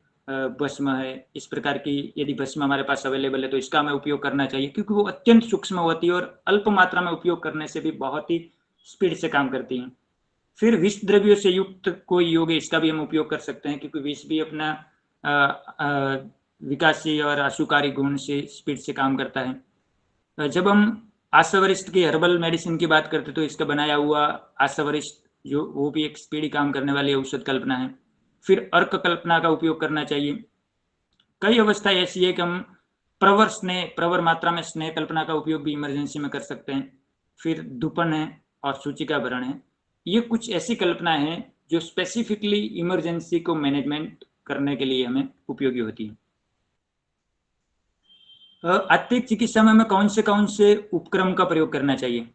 भस्म है, इस प्रकार की यदि भस्म हमारे पास अवेलेबल है तो इसका हमें उपयोग करना चाहिए, क्योंकि वो अत्यंत सूक्ष्म होती है और अल्प मात्रा में उपयोग करने से भी बहुत ही स्पीड से काम करती है। फिर विष द्रव्यों से युक्त कोई योग है, इसका भी हम उपयोग कर सकते हैं, क्योंकि विष भी अपना विकासी और आशुकारी गुण से स्पीड से काम करता है। जब हम आशावरिष्ठ की हर्बल मेडिसिन की बात करते तो इसका बनाया हुआ आशावरिष्ठ जो वो भी एक स्पीडी काम करने वाली औषध कल्पना है। फिर अर्क कल्पना का उपयोग करना चाहिए। कई अवस्थाएं ऐसी है कि हम प्रवर मात्रा में स्नेह कल्पना का उपयोग भी इमरजेंसी में कर सकते हैं। फिर दुपन है और सूचिका भरण है। ये कुछ ऐसी कल्पनाएं हैं जो स्पेसिफिकली इमरजेंसी को मैनेजमेंट करने के लिए हमें उपयोगी होती है। आत्तिक चिकित्सा में हमें कौन से उपक्रम का प्रयोग करना चाहिए?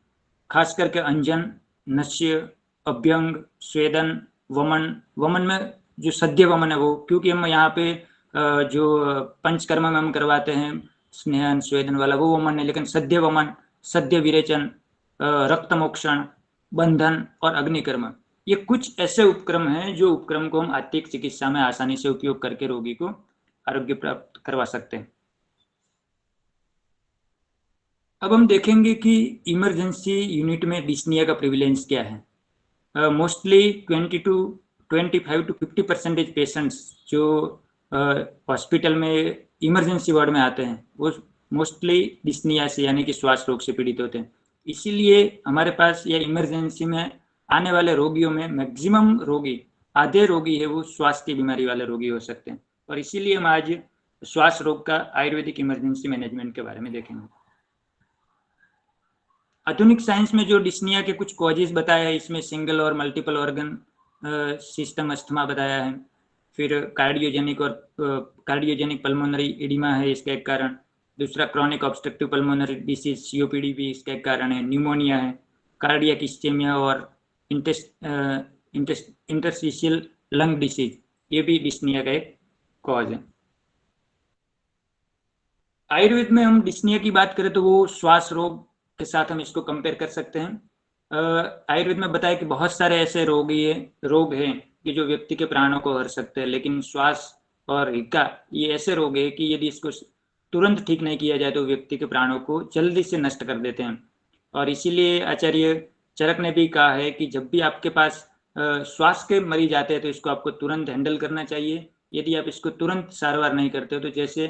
खास करके अंजन, नस्य, अभ्यंग, स्वेदन, वमन में जो सद्य वमन है वो, क्योंकि हम यहाँ पे जो पंचकर्म में हम करवाते हैं स्नेहन स्वेदन वाला वो वमन है, लेकिन सद्य वमन, सद्य विरेचन, रक्त मोक्षण, बंधन और अग्निकर्म, ये कुछ ऐसे उपक्रम हैं जो उपक्रम को हम आत्तिक चिकित्सा में आसानी से उपयोग करके रोगी को आरोग्य प्राप्त करवा सकते हैं। अब हम देखेंगे कि इमरजेंसी यूनिट में डिस्निया का प्रिविलेंस क्या है। मोस्टली 25 to 50% पेशेंट्स जो हॉस्पिटल में इमरजेंसी वार्ड में आते हैं वो मोस्टली डिस्निया से यानी कि श्वास रोग से पीड़ित होते हैं। इसीलिए हमारे पास यह इमरजेंसी में आने वाले रोगियों में मैक्सिमम रोगी, आधे रोगी है वो श्वास की बीमारी वाले रोगी हो सकते हैं। और इसीलिए हम आज श्वास रोग का आयुर्वेदिक इमरजेंसी मैनेजमेंट के बारे में देखेंगे। आधुनिक साइंस में जो डिस्निया के कुछ कॉजेज बताया है, इसमें सिंगल और मल्टीपल ऑर्गन सिस्टम अस्थमा बताया है। फिर कार्डियोजेनिक पल्मोनरी एडिमा है इसका एक कारण। दूसरा chronic obstructive pulmonary disease COPD भी इसका एक कारण है। न्यूमोनिया है, कार्डियक इस्चेमिया और इंटरस्टिशियल लंग डिसीज, ये भी डिस्निया का एक कॉज है। आयुर्वेद में हम डिस्निया की बात करें तो वो श्वास रोग के साथ हम इसको कंपेयर कर सकते हैं। आयुर्वेद में बताया कि बहुत सारे ऐसे रोग हैं कि जो व्यक्ति के प्राणों को हर सकते हैं, लेकिन श्वास और हिक्का ये ऐसे रोग है कि यदि इसको तुरंत ठीक नहीं किया जाए तो व्यक्ति के प्राणों को जल्दी से नष्ट कर देते हैं। और इसीलिए आचार्य चरक ने भी कहा है कि जब भी आपके पास श्वास के मरीज आते हैं तो इसको आपको तुरंत हैंडल करना चाहिए। यदि आप इसको तुरंत सारवार नहीं करते हो तो जैसे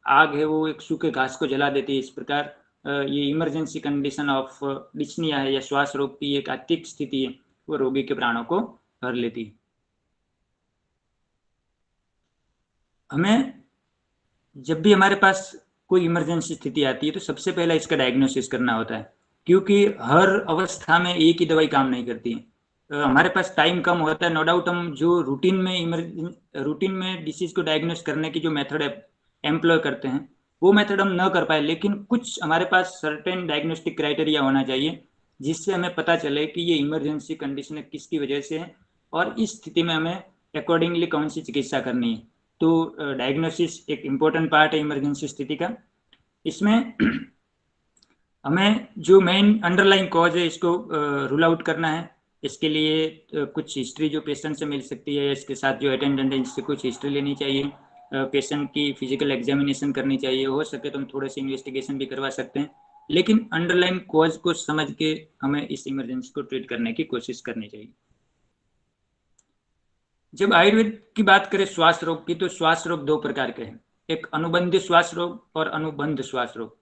आग है वो एक सूखे घास को जला देती है, इस प्रकार ये इमरजेंसी कंडीशन ऑफ डिस्निया है या श्वास रोग की एक आत्तिक स्थिति है, वो रोगी के प्राणों को हर लेती है। हमें जब भी हमारे पास कोई इमरजेंसी स्थिति आती है तो सबसे पहले इसका डायग्नोसिस करना होता है क्योंकि हर अवस्था में एक ही दवाई काम नहीं करती है। हमारे पास टाइम कम होता है, नो डाउट। हम जो रूटीन में डिसीज को डायग्नोस करने की जो मेथड एम्प्लॉय करते हैं वो मेथड हम न कर पाए, लेकिन कुछ हमारे पास सर्टेन डायग्नोस्टिक क्राइटेरिया होना चाहिए जिससे हमें पता चले कि ये इमरजेंसी कंडीशन है किसकी वजह से है, और इस स्थिति में हमें अकॉर्डिंगली कौन सी चिकित्सा करनी है। तो डायग्नोसिस एक इम्पोर्टेंट पार्ट है इमरजेंसी स्थिति का। इसमें हमें जो मेन अंडरलाइन कॉज है इसको रूल आउट करना है। इसके लिए कुछ हिस्ट्री जो पेशेंट से मिल सकती है, इसके साथ जो अटेंडेंट है इससे कुछ हिस्ट्री लेनी चाहिए, पेशेंट की फिजिकल एग्जामिनेशन करनी चाहिए, हो सके तो हम थोड़े से इन्वेस्टिगेशन भी करवा सकते हैं, लेकिन अंडरलाइन कॉज को समझ के हमें इस इमरजेंसी को ट्रीट करने की कोशिश करनी चाहिए। जब आयुर्वेद की बात करें श्वास रोग की, तो श्वास रोग दो प्रकार के हैं, एक अनुबंधित श्वास रोग और अनुबंध श्वास रोग।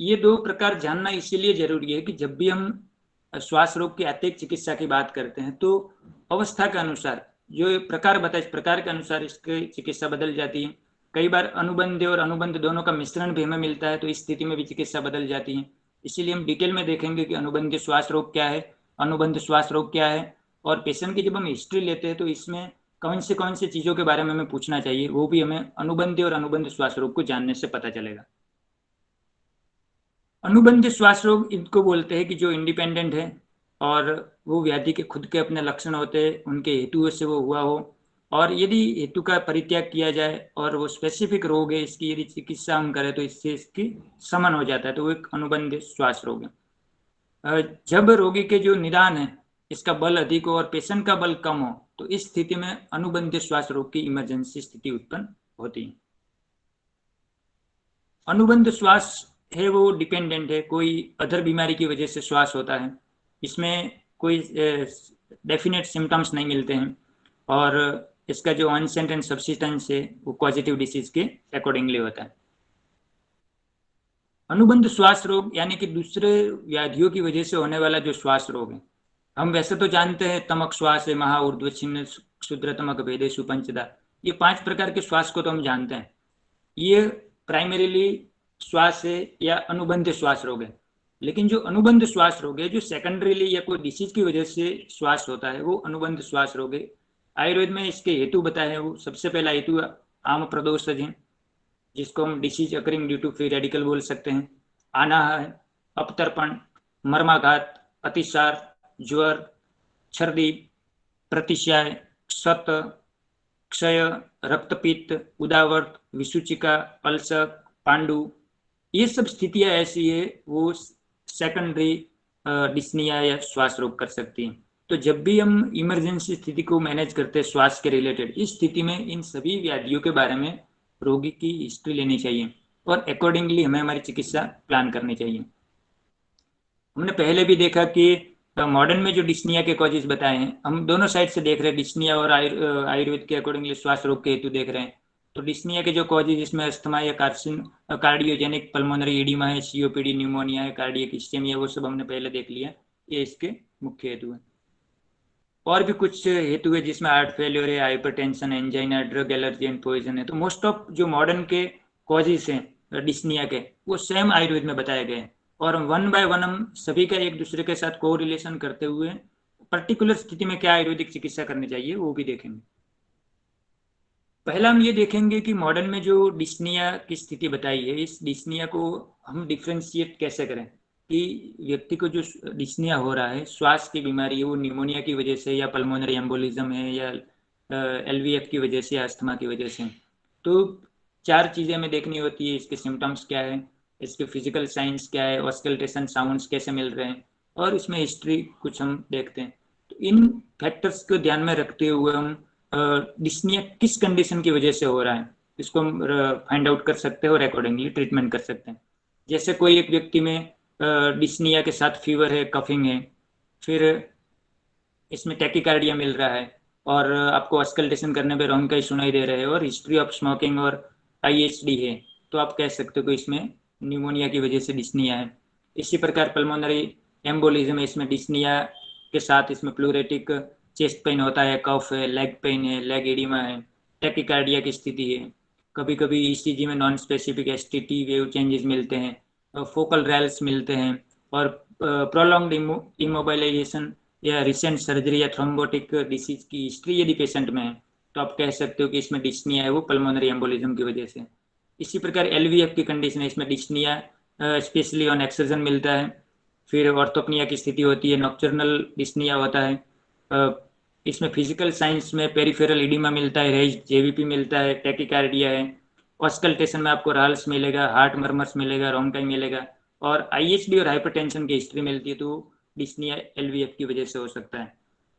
ये दो प्रकार जानना इसीलिए जरूरी है कि जब भी हम श्वास रोग की अतिरिक्त चिकित्सा की बात करते हैं तो अवस्था के अनुसार जो प्रकार बताए, इस प्रकार के अनुसार इसकी चिकित्सा बदल जाती है। कई बार अनुबंध और अनुबंध दोनों का मिश्रण भी हमें मिलता है, तो इस स्थिति में भी चिकित्सा बदल जाती है। इसीलिए हम डिटेल में देखेंगे कि अनुबंधित श्वास रोग क्या है, अनुबंध श्वास रोग क्या है, और पेशेंट की जब हम हिस्ट्री लेते हैं तो इसमें कौन से चीजों के बारे में हमें पूछना चाहिए, वो भी हमें अनुबंध और अनुबंध श्वास रोग को जानने से पता चलेगा। अनुबंध श्वास रोग इनको बोलते हैं कि जो इंडिपेंडेंट है और वो व्याधि के खुद के अपने लक्षण होते हैं, उनके हेतु से वो हुआ हो, और यदि हेतु का परित्याग किया जाए और वो स्पेसिफिक रोग है, इसकी यदि चिकित्सा हम करें तो इससे इसकी शमन हो जाता है, तो वो एक अनुबंध श्वास रोग है। जब रोगी के जो निदान है इसका बल अधिक हो और पेशेंट का बल कम हो, तो इस स्थिति में अनुबंध श्वास रोग की इमरजेंसी स्थिति उत्पन्न होती है। अनुबंध श्वास है वो डिपेंडेंट है, कोई अदर बीमारी की वजह से श्वास होता है, इसमें कोई डेफिनेट सिम्टम्स नहीं मिलते हैं, और इसका जो ऑनसेट एंड सब्सिस्टेंस है वो पॉजिटिव डिसीज के अकॉर्डिंगली होता है। अनुबंध श्वास रोग यानी कि दूसरे व्याधियों की वजह से होने वाला जो श्वास रोग है, हम वैसे तो जानते हैं तमक श्वास है, महा ऊर्ध्व छिन्न क्षुद्र तमक भेदेशु पंचदा, ये 5 प्रकार के श्वास को तो हम जानते हैं। ये प्राइमरीली श्वास है या अनुबंध श्वास रोग है। लेकिन जो अनुबंध श्वास रोग है, जो सेकेंडरीली या कोई डिसीज की वजह से श्वास होता है, वो अनुबंध श्वास रोग है। आयुर्वेद में इसके हेतु बताए हैं। वो सबसे पहला हेतु आम प्रदोषज है, जिसको हम disease occurring due to free radical बोल सकते हैं। आनाह है, अपतर्पण, मर्माघात, अतिसार, ज्वर, छर्दी, प्रतिशय, शत, क्षय, रक्तपित्त, उदावर्त, विसूचिका, अल्सर, पांडु, ये सब स्थितियां ऐसी है वो सेकेंडरी डिस्निया या श्वास रोग कर सकती हैं। तो जब भी हम इमरजेंसी स्थिति को मैनेज करते हैं श्वास के रिलेटेड, इस स्थिति में इन सभी व्याधियों के बारे में रोगी की हिस्ट्री लेनी चाहिए और अकॉर्डिंगली हमें हमारी चिकित्सा प्लान करनी चाहिए। हमने पहले भी देखा कि मॉडर्न में जो डिस्निया के कॉजेज बताए हैं, हम दोनों साइड से देख रहे हैं, डिस्निया और आयुर्वेद के अकॉर्डिंगली श्वास रोग के हेतु देख रहे हैं। तो डिस्निया के जो कॉजेज, इसमें अस्थमा या कार्डियोजेनिक पल्मोनरी एडिमा है, सीओपीडी, न्यूमोनिया है, कार्डियक इस्चेमिया, वो सब हमने पहले देख लिया, ये इसके मुख्य हेतु है। और भी कुछ हेतु है जिसमें हार्ट फेलियर है, hypertension, angina, drug allergy and poison है। तो मोस्ट ऑफ जो मॉडर्न के कॉजेज हैं डिस्निया के, वो सेम आयुर्वेद में बताए गए हैं, और वन बाय वन हम सभी का एक दूसरे के साथ को रिलेशन करते हुए पर्टिकुलर स्थिति में क्या आयुर्वेदिक चिकित्सा करनी चाहिए वो भी देखेंगे। पहला हम ये देखेंगे कि मॉडर्न में जो डिस्निया की स्थिति बताई है, इस डिस्निया को हम डिफ्रेंशिएट कैसे करें कि व्यक्ति को जो डिस्निया हो रहा है, श्वास की बीमारी है, वो निमोनिया की वजह से या पल्मोनरी एम्बोलिज्म है या एलवीएफ की वजह से या अस्थमा की वजह से। तो 4 चीज़ें हमें देखनी होती है, इसके सिम्टम्स क्या है, इसके फिजिकल साइंस क्या है, ऑस्कल्टेशन साउंड्स कैसे मिल रहे हैं, और इसमें हिस्ट्री कुछ हम देखते हैं। तो इन फैक्टर्स को ध्यान में रखते हुए हम डिस्निया किस कंडीशन की वजह से हो रहा है इसको हम फाइंड आउट कर सकते हैं और अकॉर्डिंगली ट्रीटमेंट कर सकते हैं। जैसे कोई एक व्यक्ति में डिस्निया के साथ फीवर है, कफिंग है, फिर इसमें टैकीकार्डिया मिल रहा है, और आपको ऑस्कल्टेशन करने पे रोंकाई सुनाई दे रहे हैं, और हिस्ट्री ऑफ स्मोकिंग और आईएचडी है, तो आप कह सकते हो कि इसमें न्यूमोनिया की वजह से डिस्निया है। इसी प्रकार पल्मोनरी एम्बोलिज्म है, इसमें डिस्निया के साथ इसमें प्लूरेटिक चेस्ट पेन होता है, कफ है, लेग पेन है, लेग एडिमा है, टैकीकार्डिया की स्थिति है। कभी कभी ईसीजी में non specific STT wave changes मिलते हैं, फोकल रैल्स मिलते हैं, और प्रोलॉन्ग्ड इमोबिलाइजेशन या रिसेंट सर्जरी या थ्रोम्बोटिक डिसीज की हिस्ट्री यदि पेशेंट में है तो आप कह सकते हो कि इसमें डिस्निया है वो पल्मोनरी एम्बोलिज्म की वजह से। इसी प्रकार एलवीएफ की कंडीशन है, इसमें डिस्निया स्पेशली ऑन एक्सर्जन मिलता है। फिर ऑर्थोपनिया की स्थिति होती है, नॉक्टर्नल डिस्निया होता है। इसमें फिजिकल साइंस में पेरिफेरल इडिमा मिलता है, रेज जेवीपी मिलता है, टैकीकार्डिया है। ऑस्कल्टेशन में आपको राल्स मिलेगा, हार्ट मर्मर्स मिलेगा, रोंकाई मिलेगा और आईएचडी और हाइपरटेंशन की हिस्ट्री मिलती है तो डिस्निया एलवीएफ की वजह से हो सकता है।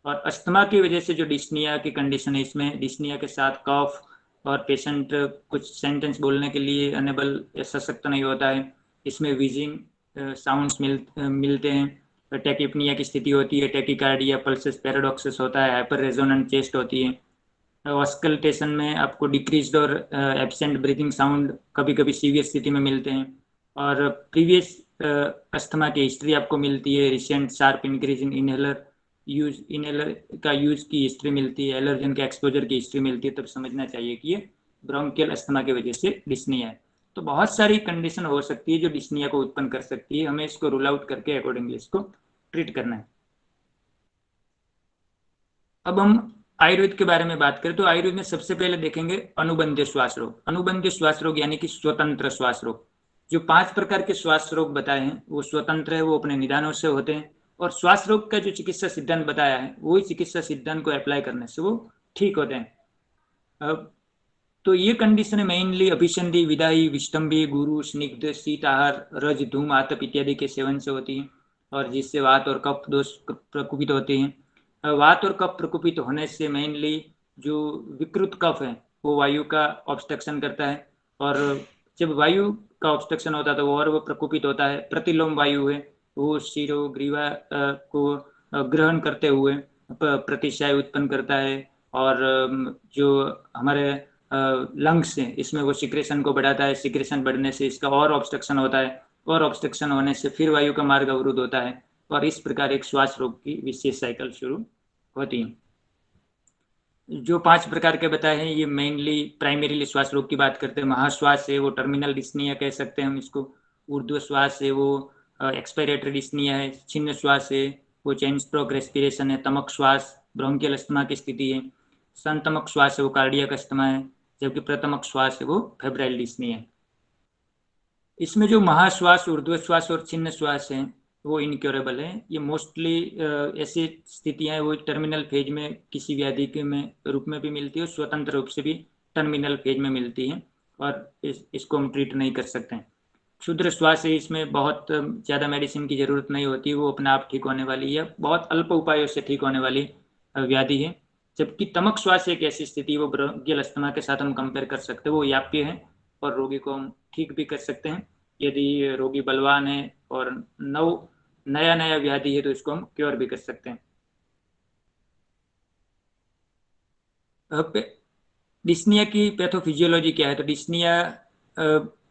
और अस्थमा की वजह से जो डिस्निया की कंडीशन है, इसमें डिस्निया के साथ कफ और पेशेंट कुछ सेंटेंस बोलने के लिए अनेबल या सशक्त नहीं होता है। इसमें वीजिंग साउंड्स मिलते हैं, टैकिपनिया की स्थिति होती है, टैकीकार्डिया, पल्सेस पैराडॉक्सिस होता है, हाइपर रेजोनेंट चेस्ट होती है। ऑस्कल्टेशन में आपको डिक्रीज्ड और एब्सेंट ब्रीथिंग साउंड कभी कभी सीवियर स्थिति में मिलते हैं। और प्रीवियस अस्थमा की हिस्ट्री आपको मिलती है, recent sharp increase in inhaler का यूज की हिस्ट्री मिलती है, एलर्जन के एक्सपोजर की हिस्ट्री मिलती है, तब समझना चाहिए कि ये ब्रोंकियल अस्थमा की वजह से डिस्निया है। तो बहुत सारी कंडीशन हो सकती है जो डिस्निया को उत्पन्न कर सकती है, हमें इसको रूल आउट करके अकॉर्डिंगली इसको ट्रीट करना है। अब हम आयुर्वेद के बारे में बात करें तो आयुर्वेद में सबसे पहले देखेंगे अनुबंधीय श्वास रोग। अनुबंधीय श्वास रोग यानी कि स्वतंत्र श्वास रोग। जो 5 प्रकार के श्वास रोग बताए हैं वो स्वतंत्र है, वो अपने निदानों से होते हैं और श्वास रोग का जो चिकित्सा सिद्धांत बताया है वही चिकित्सा सिद्धांत को अप्लाई करने से वो ठीक होते हैं। तो ये कंडीशन मेनली अभिसंधि, विदाई, विष्टम्भी, गुरु, स्निग्ध, शीत आहार, रज, धूम, आतप इत्यादि के सेवन से होती है और जिससे वात और कफ दोष प्रकोपित होते हैं। वात और कफ प्रकोपित होने से मेनली जो विकृत कफ है वो वायु का ऑब्स्ट्रक्शन करता है और जब वायु का ऑब्स्ट्रक्शन होता है तो और वो प्रकोपित होता है। प्रतिलोम वायु है वो शिरो ग्रीवा को ग्रहण करते हुए प्रतिशय उत्पन्न करता है और जो हमारे लंग्स है इसमें वो सिक्रेशन को बढ़ाता है। सिक्रेशन बढ़ने से इसका और ऑब्स्ट्रक्शन होता है और ऑब्स्ट्रक्शन होने से फिर वायु का मार्ग अवरुद्ध होता है और इस प्रकार एक श्वास रोग की विशेष साइकिल शुरू होती है। जो 5 प्रकार के बताए हैं ये मेनली प्राइमरीली श्वास रोग की बात करते हैं। महाश्वास है वो टर्मिनल डिस्निया कह सकते हैं हम इसको। ऊर्ध्व श्वास है वो एक्सपायरेटरी डिस्निया है। छिन्न श्वास है वो चेन स्ट्रोक रेस्पिरेशन है। तमक श्वास ब्रोंकियल अस्थमा की स्थिति है। संतमक श्वास है वो कार्डियक अस्थमा है, जबकि प्रथमक श्वास है वो फेब्राइल डिस्निया है। इसमें जो महाश्वास, ऊर्ध्व श्वास और छिन्न श्वास है वो इनक्योरेबल है। ये मोस्टली ऐसी स्थितियां हैं वो टर्मिनल फेज में किसी व्याधि के में रूप में भी मिलती है और स्वतंत्र रूप से भी टर्मिनल फेज में मिलती है और इसको हम ट्रीट नहीं कर सकते हैं। क्षुद्र श्वास है, इसमें बहुत ज़्यादा मेडिसिन की जरूरत नहीं होती, वो अपने आप ठीक होने वाली या बहुत अल्प उपायों से ठीक होने वाली व्याधि है। जबकि तमक श्वास एक ऐसी स्थिति वो ब्रोंकियल अस्थमा के साथ हम कंपेयर कर सकते हैं, वो व्याप्य है और रोगी को हम ठीक भी कर सकते हैं। यदि रोगी बलवान है और नया व्याधि है तो इसको हम क्योर भी कर सकते हैं। डिस्निया की पैथोफिजियोलॉजी क्या है? तो dyspnoea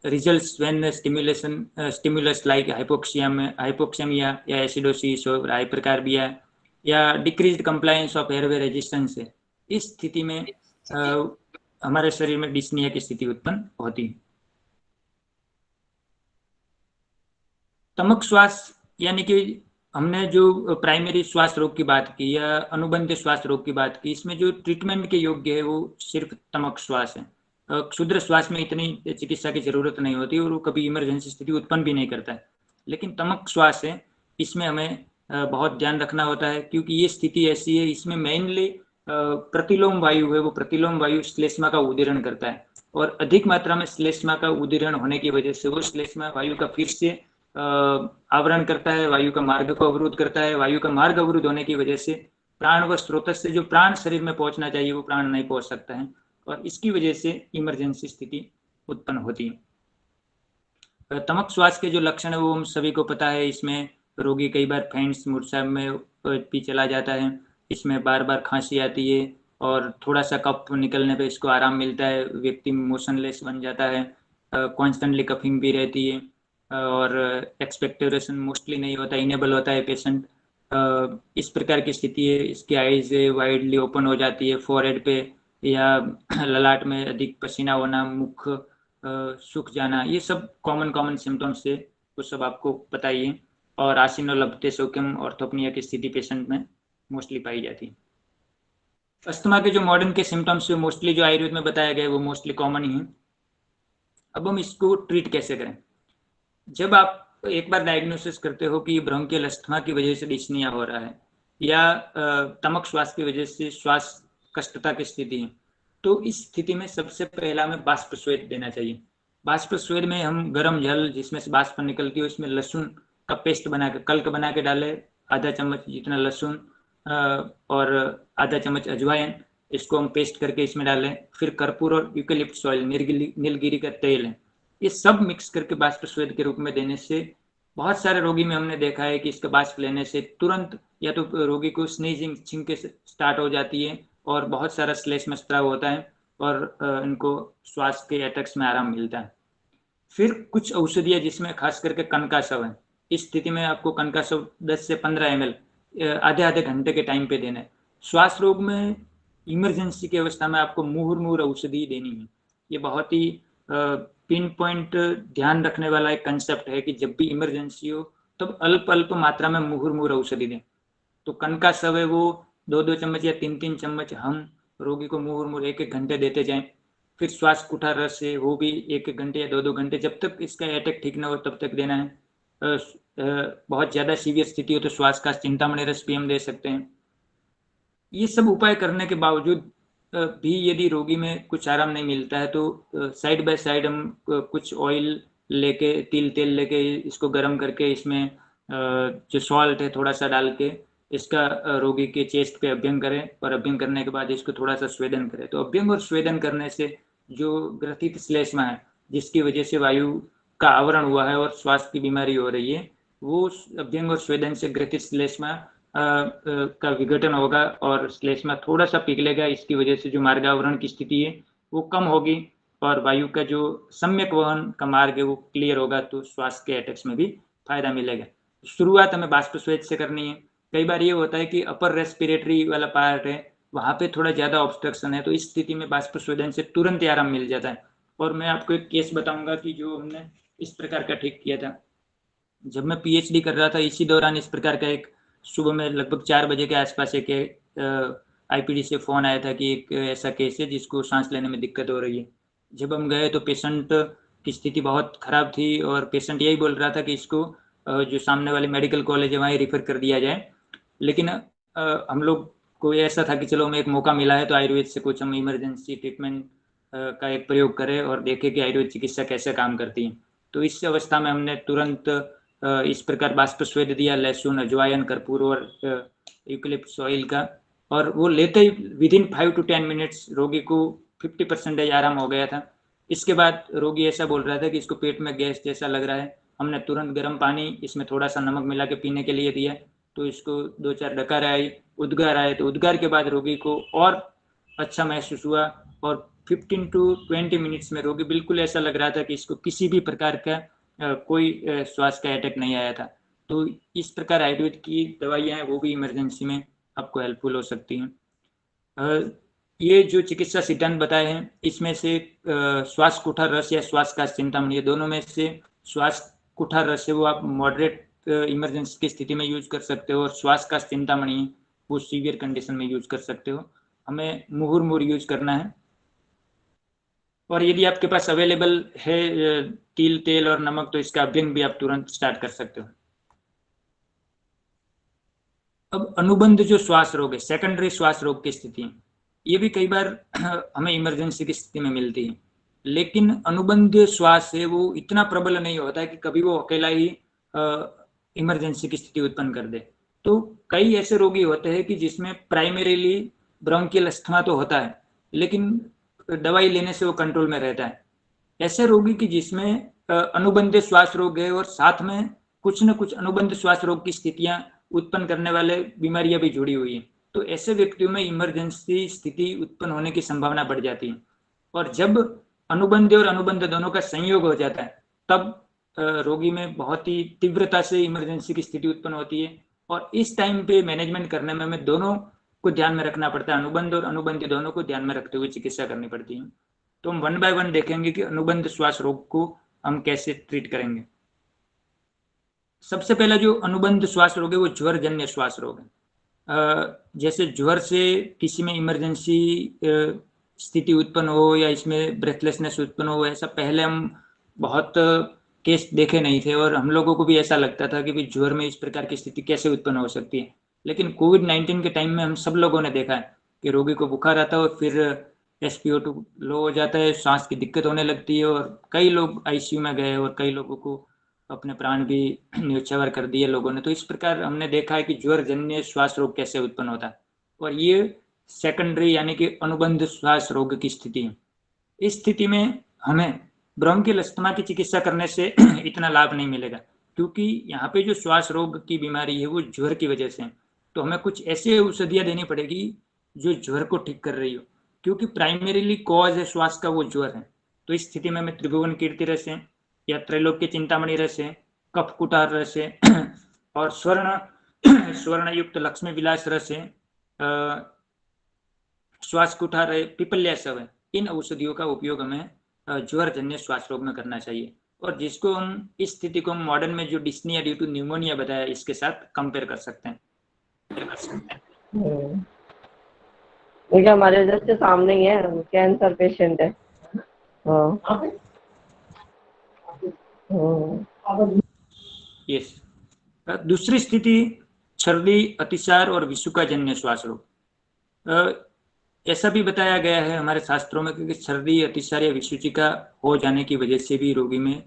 results when stimulus like hypoxia या एसिडोसिस और हाइपरकार्बिया या decreased compliance of airway resistance है। इस स्थिति में हमारे शरीर में डिस्निया की स्थिति उत्पन्न होती है। तमक श्वास यानी कि हमने जो प्राइमरी श्वास रोग की बात की या अनुबंध श्वास रोग की बात की, इसमें जो ट्रीटमेंट के योग्य है वो सिर्फ तमक श्वास है। क्षुद्र श्वास में इतनी चिकित्सा की जरूरत नहीं होती और वो कभी इमरजेंसी स्थिति उत्पन्न भी नहीं करता है। लेकिन तमक श्वास है, इसमें हमें बहुत ध्यान रखना होता है क्योंकि ये स्थिति ऐसी है, इसमें मेनली प्रतिलोम वायु है वो प्रतिलोम वायु श्लेष्मा का उदीरण करता है और अधिक मात्रा में श्लेष्मा का उदीरण होने की वजह से वो श्लेष्मा वायु का फिर से आवरण करता है, वायु का मार्ग को अवरुद्ध करता है। वायु का मार्ग अवरुद्ध होने की वजह से प्राण व स्रोत से जो प्राण शरीर में पहुंचना चाहिए वो प्राण नहीं पहुंच सकता है और इसकी वजह से इमरजेंसी स्थिति उत्पन्न होती है। तमक श्वास के जो लक्षण है वो हम सभी को पता है। इसमें रोगी कई बार फेंट्स मूर्छा में भी चला जाता है, इसमें बार बार खांसी आती है और थोड़ा सा कफ निकलने पे इसको आराम मिलता है, व्यक्ति मोशनलेस बन जाता है, कॉन्स्टेंटली कफिंग भी रहती है और एक्सपेक्टोरेशन मोस्टली नहीं होता, इनेबल होता है पेशेंट। इस प्रकार की स्थिति है। इसकी आईज वाइडली ओपन हो जाती है, फोरहेड पे या ललाट में अधिक पसीना होना, मुख सूख जाना, ये सब कॉमन सिम्टम्स है, वो सब आपको पता ही है। और आसिनो-लब्धे शोकम ऑर्थोपनिया की स्थिति पेशेंट में मोस्टली पाई जाती है। अस्थमा के जो मॉडर्न के सिम्टम्स मोस्टली जो आयुर्वेद में बताया गया है वो मोस्टली कॉमन ही है। अब हम इसको ट्रीट कैसे करें? जब आप एक बार डायग्नोसिस करते हो कि ब्रोंकियल अस्थमा की वजह से डिस्निया हो रहा है या तमक श्वास की वजह से श्वास कष्टता की स्थिति है, तो इस स्थिति में सबसे पहला हमें बाष्प स्वेद देना चाहिए। बाष्प स्वेद में हम गर्म जल जिसमें से बाष्प निकलती है उसमें लहसुन का पेस्ट बना के कल्क बना के डाले, आधा चम्मच जितना लहसुन और आधा चम्मच अजवाइन, इसको हम पेस्ट करके इसमें डालें। फिर कर्पूर और यूकेलिप्टस ऑयल, नीलगिरी का तेल है, ये सब मिक्स करके बाष्प स्वेद के रूप में देने से बहुत सारे रोगी में हमने देखा है कि इसका बाष्प लेने से तुरंत या तो रोगी को स्नीजिंग छींके स्टार्ट हो जाती है और बहुत सारा श्लेष में स्त्राव होता है और इनको श्वास के अटैक्स में आराम मिलता है। फिर कुछ औषधियाँ जिसमें खास करके कनकाशव है, इस स्थिति में आपको कनकाशव 10 से 15 ml आधे आधे घंटे के टाइम पे देना है। श्वास रोग में इमरजेंसी की अवस्था में आपको मुहुर्मुहुर औषधि देनी है। ये बहुत ही पिन पॉइंट ध्यान रखने वाला एक कंसेप्ट है कि जब भी इमरजेंसी हो तब अल्प अल्प मात्रा में मुहुर्मुहुर औषधि दें। तो कनकाशव है वो 2-2 चम्मच या 3-3 चम्मच हम रोगी को मुहुर्मुहुर 1-1 घंटे देते जाएं। फिर श्वास कुठा रस है वो भी 1-1 घंटे या 2-2 घंटे, जब तक इसका अटैक ठीक ना हो तब तक देना है। बहुत ज़्यादा सीवियर स्थिति हो तो श्वास का चिंतामणि रस भी हम दे सकते हैं। ये सब उपाय करने के बावजूद भी यदि रोगी में कुछ आराम नहीं मिलता है तो साइड बाय साइड हम कुछ ऑयल लेके, तिल तेल लेके इसको गर्म करके इसमें जो सॉल्ट है थोड़ा सा डाल के इसका रोगी के चेस्ट पे अभ्यंग करें और अभ्यंग करने के बाद इसको थोड़ा सा स्वेदन करें। तो अभ्यंग और स्वेदन करने से जो ग्रथित श्लेष्मा है जिसकी वजह से वायु का आवरण हुआ है और श्वास की बीमारी हो रही है, वो अभ्यंग और स्वेदन से ग्रथित श्लेष्मा का विघटन होगा और श्लेष्मा थोड़ा सा पिघलेगा। इसकी वजह से जो मार्गावरण की स्थिति है वो कम होगी और वायु का जो सम्यक वहन का मार्ग है वो क्लियर होगा, तो श्वास के अटैक्स में भी फायदा मिलेगा। शुरुआत हमें बाष्प स्वेद से करनी है। कई बार ये होता है कि अपर रेस्पिरेटरी वाला पार्ट है वहाँ पे थोड़ा ज़्यादा ऑब्स्ट्रक्शन है, तो इस स्थिति में बाष्प स्वेदन से तुरंत ही आराम मिल जाता है। और मैं आपको एक केस बताऊंगा कि जो हमने इस प्रकार का ठीक किया था। जब मैं पीएचडी कर रहा था इसी दौरान इस प्रकार का एक सुबह में लगभग 4 बजे के आसपास एक आईपीडी से फ़ोन आया था कि एक ऐसा केस है जिसको सांस लेने में दिक्कत हो रही है। जब हम गए तो पेशेंट की स्थिति बहुत ख़राब थी और पेशेंट यही बोल रहा था कि इसको जो सामने वाले मेडिकल कॉलेज है वहीं रिफ़र कर दिया जाए। लेकिन हम लोग को ऐसा था कि चलो हमें एक मौका मिला है तो आयुर्वेद से कुछ हम इमरजेंसी ट्रीटमेंट का एक प्रयोग करें और देखें कि आयुर्वेद चिकित्सा कैसे काम करती है। तो इस अवस्था में हमने तुरंत इस प्रकार बाष्प स्वेद दिया, लहसुन, अजवाइन, कर्पूर और यूकेलिप्टस ऑयल का, और वो लेते ही विदिन 5 to 10 मिनट्स रोगी को 50% आराम हो गया था। इसके बाद रोगी ऐसा बोल रहा था कि इसको पेट में गैस जैसा लग रहा है। हमने तुरंत गर्म पानी इसमें थोड़ा सा नमक मिला के पीने के लिए दिया, तो इसको 2-4 डकार आई, उद्गार आए, तो उद्गार के बाद रोगी को और अच्छा महसूस हुआ और 15 to 20 मिनट्स में रोगी बिल्कुल ऐसा लग रहा था कि इसको किसी भी प्रकार का कोई श्वास का अटैक नहीं आया था। तो इस प्रकार आयुर्वेद की दवाइयाँ हैं वो भी इमरजेंसी में आपको हेल्पफुल हो सकती हैं। ये जो चिकित्सा सिद्धांत बताए हैं इसमें से श्वास कुठार रस या श्वास का चिंतामणि, ये दोनों में से श्वास कुठार रस है वो आप मॉडरेट इमरजेंसी की स्थिति में यूज कर सकते हो और श्वास का चिंतामणि वो सीवियर कंडीशन में यूज कर सकते हो। हमें मुहुर्मुहुर यूज करना है और यदि आपके पास अवेलेबल है तिल, तेल और नमक तो इसका अभ्यंग भी आप तुरंत स्टार्ट कर सकते हो। अब अनुबंध जो श्वास रोग है, सेकेंडरी श्वास रोग की स्थिति, ये भी कई बार हमें इमरजेंसी की स्थिति में मिलती है, लेकिन अनुबंध श्वास है वो इतना प्रबल नहीं होता है कि कभी वो अकेला ही इमरजेंसी की स्थिति उत्पन्न कर दे। तो कई ऐसे रोगी होते हैं कि जिसमें प्राइमरीली ब्रोंकियल अस्थमा तो होता है लेकिन दवाई लेने से वो कंट्रोल में रहता है। ऐसे रोगी की जिसमें अनुबंध श्वास रोग है और साथ में कुछ न कुछ अनुबंध श्वास रोग की स्थितियां उत्पन्न करने वाले बीमारियां भी जुड़ी हुई हैं, तो ऐसे व्यक्तियों में इमरजेंसी स्थिति उत्पन्न होने की संभावना बढ़ जाती है। और जब अनुबंध और अनुबंध दोनों का संयोग हो जाता है तब रोगी में बहुत ही तीव्रता से इमरजेंसी की स्थिति उत्पन्न होती है और इस टाइम पे मैनेजमेंट करने में हमें दोनों को ध्यान में रखना पड़ता है, अनुबंध और अनुबंधी दोनों को ध्यान में रखते हुए चिकित्सा करनी पड़ती है। तो हम 1 by 1 देखेंगे कि अनुबंध श्वास रोग को हम कैसे ट्रीट करेंगे। सबसे पहला जो अनुबंध श्वास रोग है वो ज्वर जन्य श्वास रोग है। जैसे ज्वर से किसी में इमरजेंसी स्थिति उत्पन्न हो या इसमें ब्रेथलेसनेस उत्पन्न हो, ऐसा पहले हम बहुत केस देखे नहीं थे और हम लोगों को भी ऐसा लगता था कि भाई ज्वर में इस प्रकार की स्थिति कैसे उत्पन्न हो सकती है। लेकिन कोविड-19 के टाइम में हम सब लोगों ने देखा है कि रोगी को बुखार आता है और फिर SpO2 लो हो जाता है, सांस की दिक्कत होने लगती है और कई लोग ICU में गए और कई लोगों को अपने प्राण भी न्योछावर कर दिए लोगों ने। तो इस प्रकार हमने देखा है कि ज्वर जन्य श्वास रोग कैसे उत्पन्न होता है और ये सेकेंडरी यानी कि अनुबंध श्वास रोग की स्थिति है। इस स्थिति में हमें ब्रोंकियल अस्थमा की चिकित्सा करने से इतना लाभ नहीं मिलेगा, क्योंकि यहाँ पे जो श्वास रोग की बीमारी है वो ज्वर की वजह से है। तो हमें कुछ ऐसे औषधियाँ देनी पड़ेगी जो ज्वर को ठीक कर रही हो, क्योंकि प्राइमरीली कॉज है श्वास का वो ज्वर है। तो इस स्थिति में हमें त्रिभुवन कीर्ति रस है या त्रैलोक्य चिंतामणि रस है, कफ कुटार रस है और स्वर्ण युक्त लक्ष्मी विलास रस है, श्वास कुठार है, पिपल्यासव है। इन औषधियों का उपयोग हमें ज्वर जन्य श्वास रोग में करना चाहिए और जिसको हम इस स्थिति को मॉडर्न में जो डिस्निया ड्यू टू न्यूमोनिया बताया इसके साथ कंपेयर कर सकते हैं। देखिए हमारे जैसे सामने ही है, कैंसर पेशेंट है। यस। दूसरी स्थिति छर्दी, अतिसार और विषुकाजन्य श्वास रोग। ऐसा भी बताया गया है हमारे शास्त्रों में कि छर्दी, अतिसार या विषुचिका हो जाने की वजह से भी रोगी में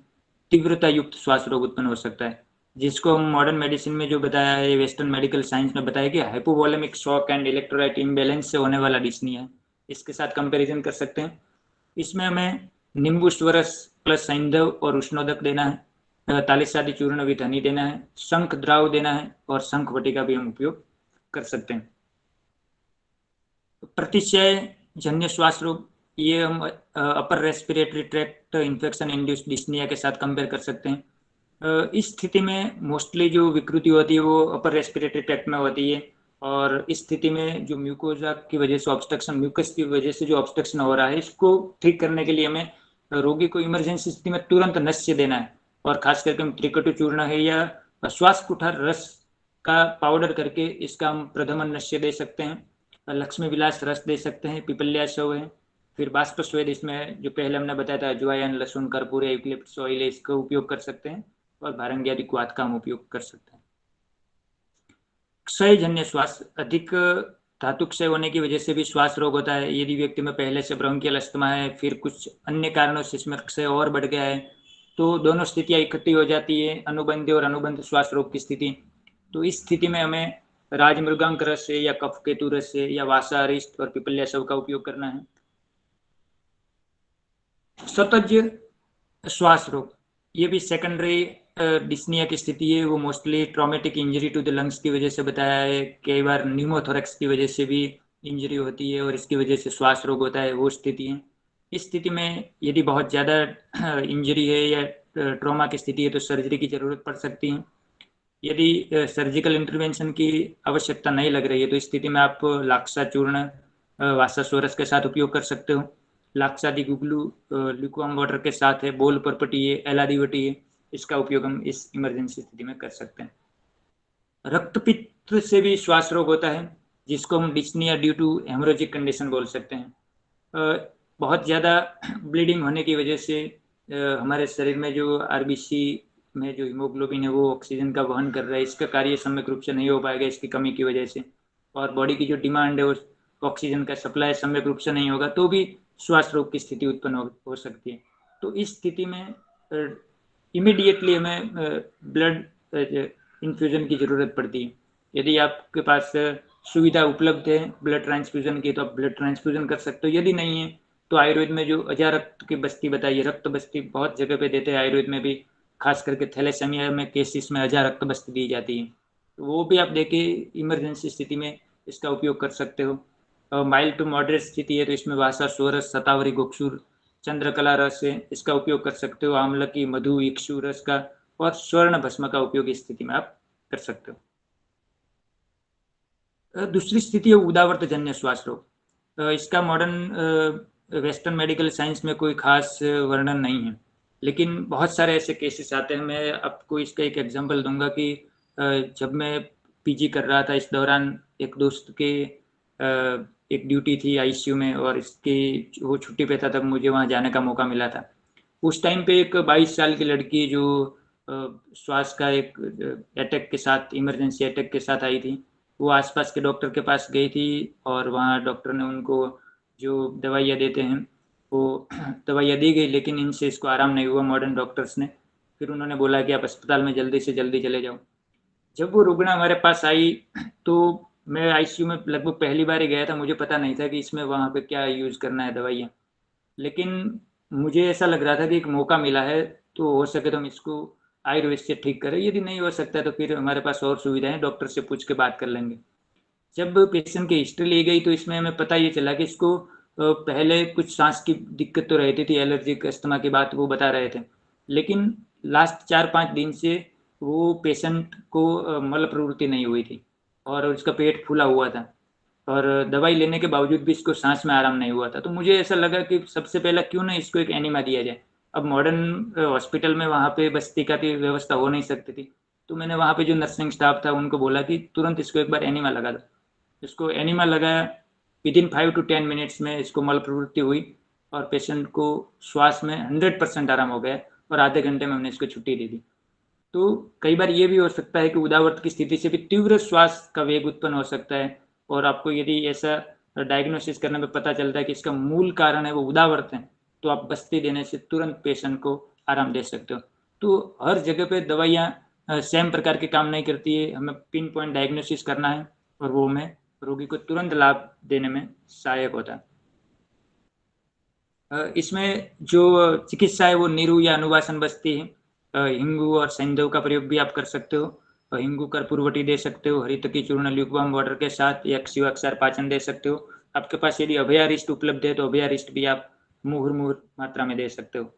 तीव्रता युक्त श्वास रोग उत्पन्न हो सकता है, जिसको हम मॉडर्न मेडिसिन में जो बताया है, वेस्टर्न मेडिकल साइंस में बताया कि hypovolaemic shock and electrolyte imbalance से होने वाला डिस्निया है। इसके साथ कंपैरिजन कर सकते हैं। इसमें हमें नींबू स्वरस प्लस सैंधव और उष्णोदक देना है, तालिसादी चूर्ण विथ हनी देना है, शंख द्राव देना है और शंख वटिका भी हम उपयोग कर सकते हैं। प्रतिशय जन्य श्वास रोग, ये हम upper respiratory tract infection induced dyspnoea के साथ कंपेयर कर सकते हैं। इस स्थिति में मोस्टली जो विकृति होती है वो अपर रेस्पिरेटरी ट्रैक्ट में होती है और इस स्थिति में जो म्यूकोजा की वजह से ऑब्स्ट्रक्शन, म्यूकस की वजह से जो ऑब्स्ट्रक्शन हो रहा है, इसको ठीक करने के लिए हमें रोगी को इमरजेंसी स्थिति में तुरंत नस्य देना है और खास करके हम त्रिकटु चूर्ण है या श्वास कुठार रस का पाउडर करके इसका हम प्रथमन नस्य दे सकते हैं, लक्ष्मी विलास रस दे सकते हैं, पिपल्यासव है, फिर बाष्पस्वेद, इसमें जो पहले हमने बताया था अजवाइन, लहसुन, कर्पूर, यूकलिप्टस ऑयल है, इसका उपयोग कर सकते हैं और भारंगी आदि क्वाथ का हम उपयोग कर सकते हैं। क्षय जन्य श्वास, अधिक धातु क्षय होने की वजह से भी श्वास रोग होता है। यदि व्यक्ति में पहले से ब्रोंकियल अस्थमा है, फिर कुछ अन्य कारणों से इसमें क्षय और बढ़ गया है, तो दोनों स्थितियां इकट्ठी हो जाती है, अनुबंध और अनुबंध श्वास रोग की स्थिति। तो इस स्थिति में हमें राजमृगांक रस से या कफ केतु रस से या वासा अरिष्ट और पिपल्यासव का उपयोग करना है। सतज श्वास रोग, ये भी सेकेंडरी डिस्निया की स्थिति है। वो mostly traumatic injury to the lungs की वजह से बताया है, कई बार न्यूमोथोरेक्स की वजह से भी इंजरी होती है और इसकी वजह से श्वास रोग होता है, वो स्थिति है। इस स्थिति में यदि बहुत ज़्यादा इंजरी है या ट्रॉमा की स्थिति है तो सर्जरी की ज़रूरत पड़ सकती है। यदि सर्जिकल इंटरवेंशन की आवश्यकता नहीं लग रही है तो इस स्थिति में आप लाक्सा चूर्ण वासासोरस के साथ उपयोग कर सकते हो। लाक्सादी गुगलू ल्यूकवार्म वाटर के साथ है, बोल परपटी है, एलादीवटी है, इसका उपयोग हम इस इमरजेंसी स्थिति में कर सकते हैं। रक्तपित्त से भी श्वास रोग होता है, जिसको हम dyspnoea due to haemorrhagic condition बोल सकते हैं। बहुत ज़्यादा ब्लीडिंग होने की वजह से हमारे शरीर में जो आरबीसी में जो हीमोग्लोबिन है वो ऑक्सीजन का वहन कर रहा है, इसका कार्य सम्यक रूप से नहीं हो पाएगा इसकी कमी की वजह से, और बॉडी की जो डिमांड है उस ऑक्सीजन का सप्लाई सम्यक रूप से नहीं होगा तो भी श्वास रोग की स्थिति उत्पन्न हो सकती है। तो इस स्थिति में इमीडिएटली हमें ब्लड इन्फ्यूजन की ज़रूरत पड़ती है। यदि आपके पास सुविधा उपलब्ध है ब्लड ट्रांसफ्यूजन की तो आप ब्लड ट्रांसफ्यूजन कर सकते हो। यदि नहीं है तो आयुर्वेद में जो अजारक्त की बस्ती बताइए, रक्त बस्ती बहुत जगह पे देते हैं, आयुर्वेद में भी खास करके थैलेसेमिया में केसेस में अजारक्त बस्ती दी जाती है, तो वो भी आप देके इमरजेंसी स्थिति में इसका उपयोग कर सकते हो। माइल्ड टू मॉडरेट स्थिति है तो इसमें वासा सोरस, शतावरी, गोक्षुर, चंद्रकला रस है, इसका उपयोग कर सकते हो। आमलकी, मधु, इक्षु रस का और स्वर्ण भस्म का उपयोग इस स्थिति में आप कर सकते हो। दूसरी स्थिति है उदावर्त जन्य श्वास रोग। इसका मॉडर्न वेस्टर्न मेडिकल साइंस में कोई खास वर्णन नहीं है। लेकिन बहुत सारे ऐसे केसेस आते हैं। मैं आपको इसका एक एग्जांपल दूंगा कि जब मैं पीजी कर रहा था, इस दौरान एक दोस्त के एक ड्यूटी थी आईसीयू में, और इसकी वो छुट्टी पे था, तब मुझे वहाँ जाने का मौका मिला था। उस टाइम पे एक 22 साल की लड़की जो श्वास का एक अटैक के साथ, इमरजेंसी अटैक के साथ आई थी, वो आसपास के डॉक्टर के पास गई थी, और वहाँ डॉक्टर ने उनको जो दवाइयाँ देते हैं वो दवाइयाँ दी गई, लेकिन इनसे इसको आराम नहीं हुआ मॉडर्न डॉक्टर्स ने। फिर उन्होंने बोला कि आप अस्पताल में जल्दी से जल्दी चले जाओ। जब वो रुग्ण हमारे पास आई तो मैं आईसीयू में लगभग पहली बार ही गया था, मुझे पता नहीं था कि इसमें वहाँ पे क्या यूज़ करना है दवाइयाँ। लेकिन मुझे ऐसा लग रहा था कि एक मौका मिला है, तो हो सके तो हम इसको आयुर्वेद से ठीक करें, यदि नहीं हो सकता तो फिर हमारे पास और सुविधाएं, डॉक्टर से पूछ के बात कर लेंगे। जब पेशेंट की हिस्ट्री ली गई तो इसमें हमें पता ये चला कि इसको पहले कुछ सांस की दिक्कत तो रहती थी, एलर्जिक अस्थमा की बात वो बता रहे थे, लेकिन लास्ट 4-5 दिन से वो पेशेंट को मल प्रवृत्ति नहीं हुई थी और उसका पेट फूला हुआ था, और दवाई लेने के बावजूद भी इसको सांस में आराम नहीं हुआ था। तो मुझे ऐसा लगा कि सबसे पहला क्यों ना इसको एक एनिमा दिया जाए। अब मॉडर्न हॉस्पिटल में वहाँ पे बस्ती का भी व्यवस्था हो नहीं सकती थी, तो मैंने वहाँ पे जो नर्सिंग स्टाफ था उनको बोला कि तुरंत इसको एक बार एनिमा लगा दो। इसको एनिमा लगाया, विदिन 5 to 10 मिनट्स में इसको मल प्रवृत्ति हुई और पेशेंट को श्वास में 100% आराम हो गया, और आधे घंटे में हमने इसको छुट्टी दे दी। तो कई बार ये भी हो सकता है कि उदावत की स्थिति से भी तीव्र श्वास का वेग उत्पन्न हो सकता है, और आपको यदि ऐसा डायग्नोसिस करने में पता चलता है कि इसका मूल कारण है वो उदावत है, तो आप बस्ती देने से तुरंत पेशेंट को आराम दे सकते हो। तो हर जगह पे दवाइयाँ सेम प्रकार के काम नहीं करती है, हमें पिन पॉइंट डायग्नोसिस करना है और वो हमें रोगी को तुरंत लाभ देने में सहायक होता है। इसमें जो चिकित्सा है वो नीरु या अनुवासन बस्ती है। हिंगू और सैंधव का प्रयोग भी आप कर सकते हो। हिंगू कर्पूरवटी दे सकते हो, हरित की चूर्ण ल्यूकवार्म वाटर के साथ, या क्षीवाक्षार पाचन दे सकते हो। आपके पास यदि अभयारिष्ट उपलब्ध है तो अभयारिष्ट भी आप मुहुर्मुहुर मात्रा में दे सकते हो।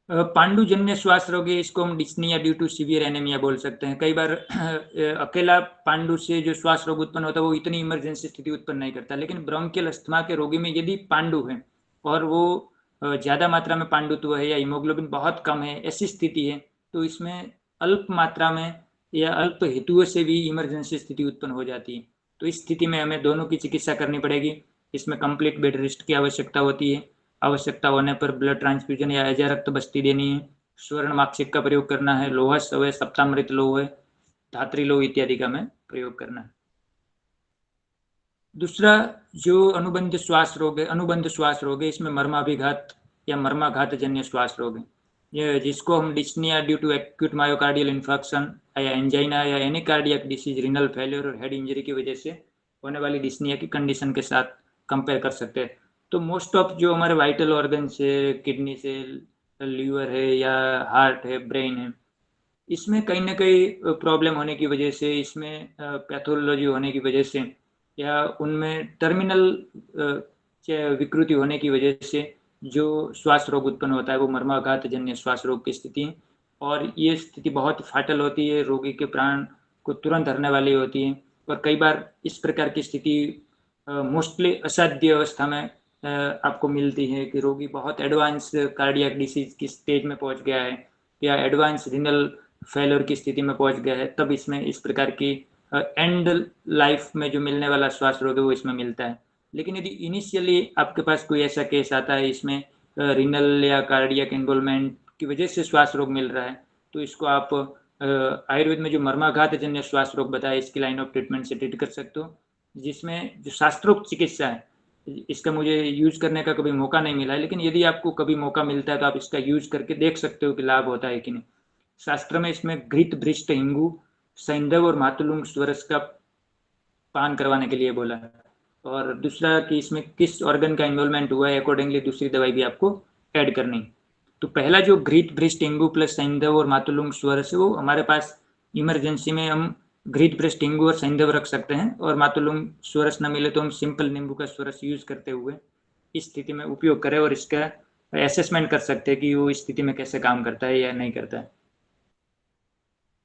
पांडुजन्य श्वास रोग है, इसको हम dyspnoea due to severe anaemia बोल सकते हैं। कई बार अकेला पांडु से जो श्वास रोग उत्पन्न होता है वो इतनी इमरजेंसी स्थिति उत्पन्न नहीं करता, लेकिन ब्रोंकियल अस्थमा के रोगी में यदि पांडु है और वो ज़्यादा मात्रा में पांडुत्व है या हीमोग्लोबिन बहुत कम है, ऐसी स्थिति है, तो इसमें अल्प मात्रा में या अल्प हेतुओं से भी इमरजेंसी स्थिति उत्पन्न हो जाती है। तो इस स्थिति में हमें दोनों की चिकित्सा करनी पड़ेगी। इसमें कंप्लीट बेड रेस्ट की आवश्यकता होती है। आवश्यकता होने पर ब्लड ट्रांसफ्यूजन या अजय रक्त बस्ती देनी है। स्वर्ण माक्षिक का प्रयोग करना है। लोहा सवय सप्तामृत लोह है, धात्री लोह इत्यादि का हमें प्रयोग करना है। दूसरा जो अनुबंध श्वास रोग है, इसमें मर्माभिघात या मर्माघात जन्य श्वास रोग है, ये जिसको हम dyspnoea due to acute myocardial infection या एंजाइना या any cardiac disease, renal failure और हेड इंजरी की वजह से होने वाली डिस्निया की कंडीशन के साथ कंपेयर कर सकते हैं। तो मोस्ट ऑफ जो हमारे वाइटल ऑर्गन्स है, किडनी से लीवर है या हार्ट है, ब्रेन है, इसमें कहीं ना कहीं प्रॉब्लम होने की वजह से, इसमें पैथोलॉजी होने की वजह से या उनमें टर्मिनल विकृति होने की वजह से जो श्वास रोग उत्पन्न होता है वो मर्माघात जन्य श्वास रोग की स्थिति है। और ये स्थिति बहुत फाटल होती है, रोगी के प्राण को तुरंत हरने वाली होती है, और कई बार इस प्रकार की स्थिति मोस्टली असाध्य अवस्था में आपको मिलती है कि रोगी बहुत एडवांस कार्डियक डिसीज की स्टेज में पहुंच गया है या एडवांस रिनल फेलियर की स्थिति में पहुंच गया है, तब इसमें इस प्रकार की एंड लाइफ में जो मिलने वाला श्वास रोग है वो इसमें मिलता है। लेकिन यदि इनिशियली आपके पास कोई ऐसा केस आता है इसमें रिनल या कार्डियक इन्वॉल्वमेंट की वजह से श्वास रोग मिल रहा है, तो इसको आप आयुर्वेद में जो मर्माघात जन्य श्वास रोग बताया इसकी लाइन ऑफ ट्रीटमेंट से ट्रीट कर सकते हो, जिसमें जो शास्त्रोक्त चिकित्सा है इसका मुझे यूज करने का कभी मौका नहीं मिला है, लेकिन यदि आपको कभी मौका मिलता है तो आप इसका यूज करके देख सकते हो कि लाभ होता है कि नहीं। शास्त्र में इसमें घृत भ्रिष्ट हिंगू सैंधव और मातुलुंग स्वरस का पान करवाने के लिए बोला है, और दूसरा कि इसमें किस ऑर्गन का इन्वॉल्वमेंट हुआ है अकॉर्डिंगली दूसरी दवाई भी आपको ऐड करनी। तो पहला जो घृत भ्रिष्ट हिंगू प्लस सैंधव और मातुलुंग स्वरस है वो हमारे पास इमरजेंसी में हम घृत भ्रिष्ट हिंगू और सैंधव रख सकते हैं, और मातुलुंग स्वरस न मिले तो हम सिंपल नींबू का स्वरस यूज करते हुए इस स्थिति में उपयोग करें और इसका असेसमेंट कर सकते हैं कि वो इस स्थिति में कैसे काम करता है या नहीं करता है।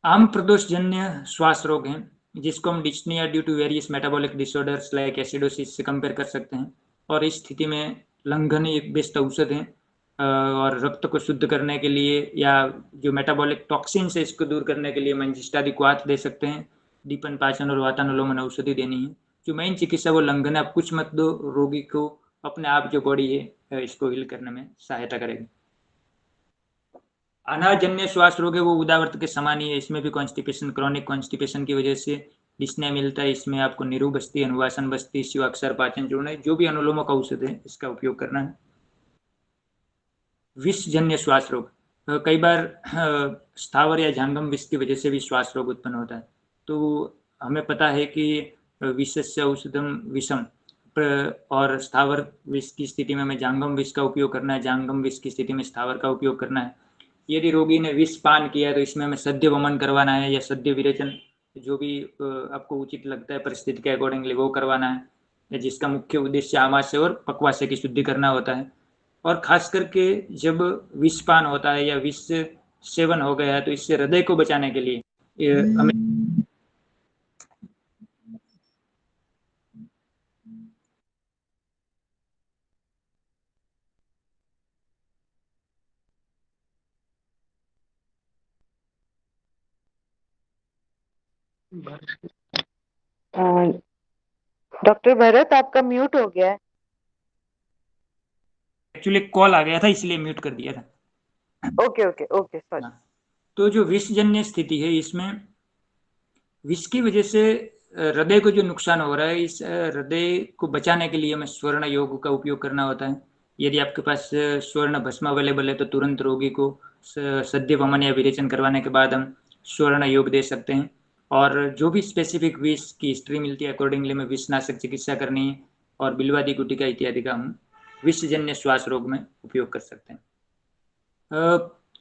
आम प्रदोषजन्य श्वास रोग हैं जिसको हम dyspnoea due to various metabolic disorders like acidosis से कंपेयर कर सकते हैं, और इस स्थिति में लंघन एक बेस्ट औषध है। और रक्त को शुद्ध करने के लिए या जो मेटाबॉलिक टॉक्सिन है इसको दूर करने के लिए मंजिष्ठादि क्वाथ दे सकते हैं। दीपन पाचन और वातानुलोमन औषधि देनी है। जो मेन चिकित्सा वो लंघन, आप कुछ मत दो, रोगी को अपने आप जो बॉडी है इसको हील करने में सहायता करेगी। अनाजन्य श्वास रोग है वो उदावर्त के समान ही है। इसमें भी कॉन्स्टिपेशन, क्रॉनिक कॉन्स्टिपेशन की वजह से डिस्ने मिलता है। इसमें आपको निरू बस्ती, अनुवासन बस्ती, शिवाक्षर, पाचन चूर्ण, जो भी अनुलोमक औषध है इसका उपयोग करना है। विषजन्य श्वास रोग, कई बार स्थावर या जांगम विष की वजह से भी श्वास रोग उत्पन्न होता है। तो हमें पता है कि विषस्य औषधम विषम, और स्थावर विष की स्थिति में हमें जांगम विष का उपयोग करना है, जांगम विष की स्थिति में स्थावर का उपयोग करना है। यदि रोगी ने विष पान किया है तो इसमें हमें सद्य वमन करवाना है या सद्य विरेचन, जो भी आपको उचित लगता है परिस्थिति के अकॉर्डिंगली वो करवाना है, जिसका मुख्य उद्देश्य आमाशय और पक्वाशय की शुद्धि करना होता है। और खास करके जब विष पान होता है या विष सेवन हो गया है तो इससे हृदय को बचाने के लिए हमें डॉक्टर भरत आपका म्यूट हो गया है। एक्चुअली कॉल आ गया था इसलिए म्यूट कर दिया था। Okay okay okay, sorry. तो जो विषजन्य स्थिति है इसमें विष की वजह से हृदय को जो नुकसान हो रहा है, इस हृदय को बचाने के लिए हमें स्वर्ण योग का उपयोग करना होता है। यदि आपके पास स्वर्ण भस्म अवेलेबल है तो तुरंत रोगी को सद्य वमन या विरेचन करवाने के बाद हम स्वर्ण योग दे सकते हैं। और जो भी स्पेसिफिक विष की हिस्ट्री मिलती है अकॉर्डिंगली में विषनाशक चिकित्सा करनी है और बिल्वादी गुटिका इत्यादि का हम विषजन्य श्वास रोग में उपयोग कर सकते हैं।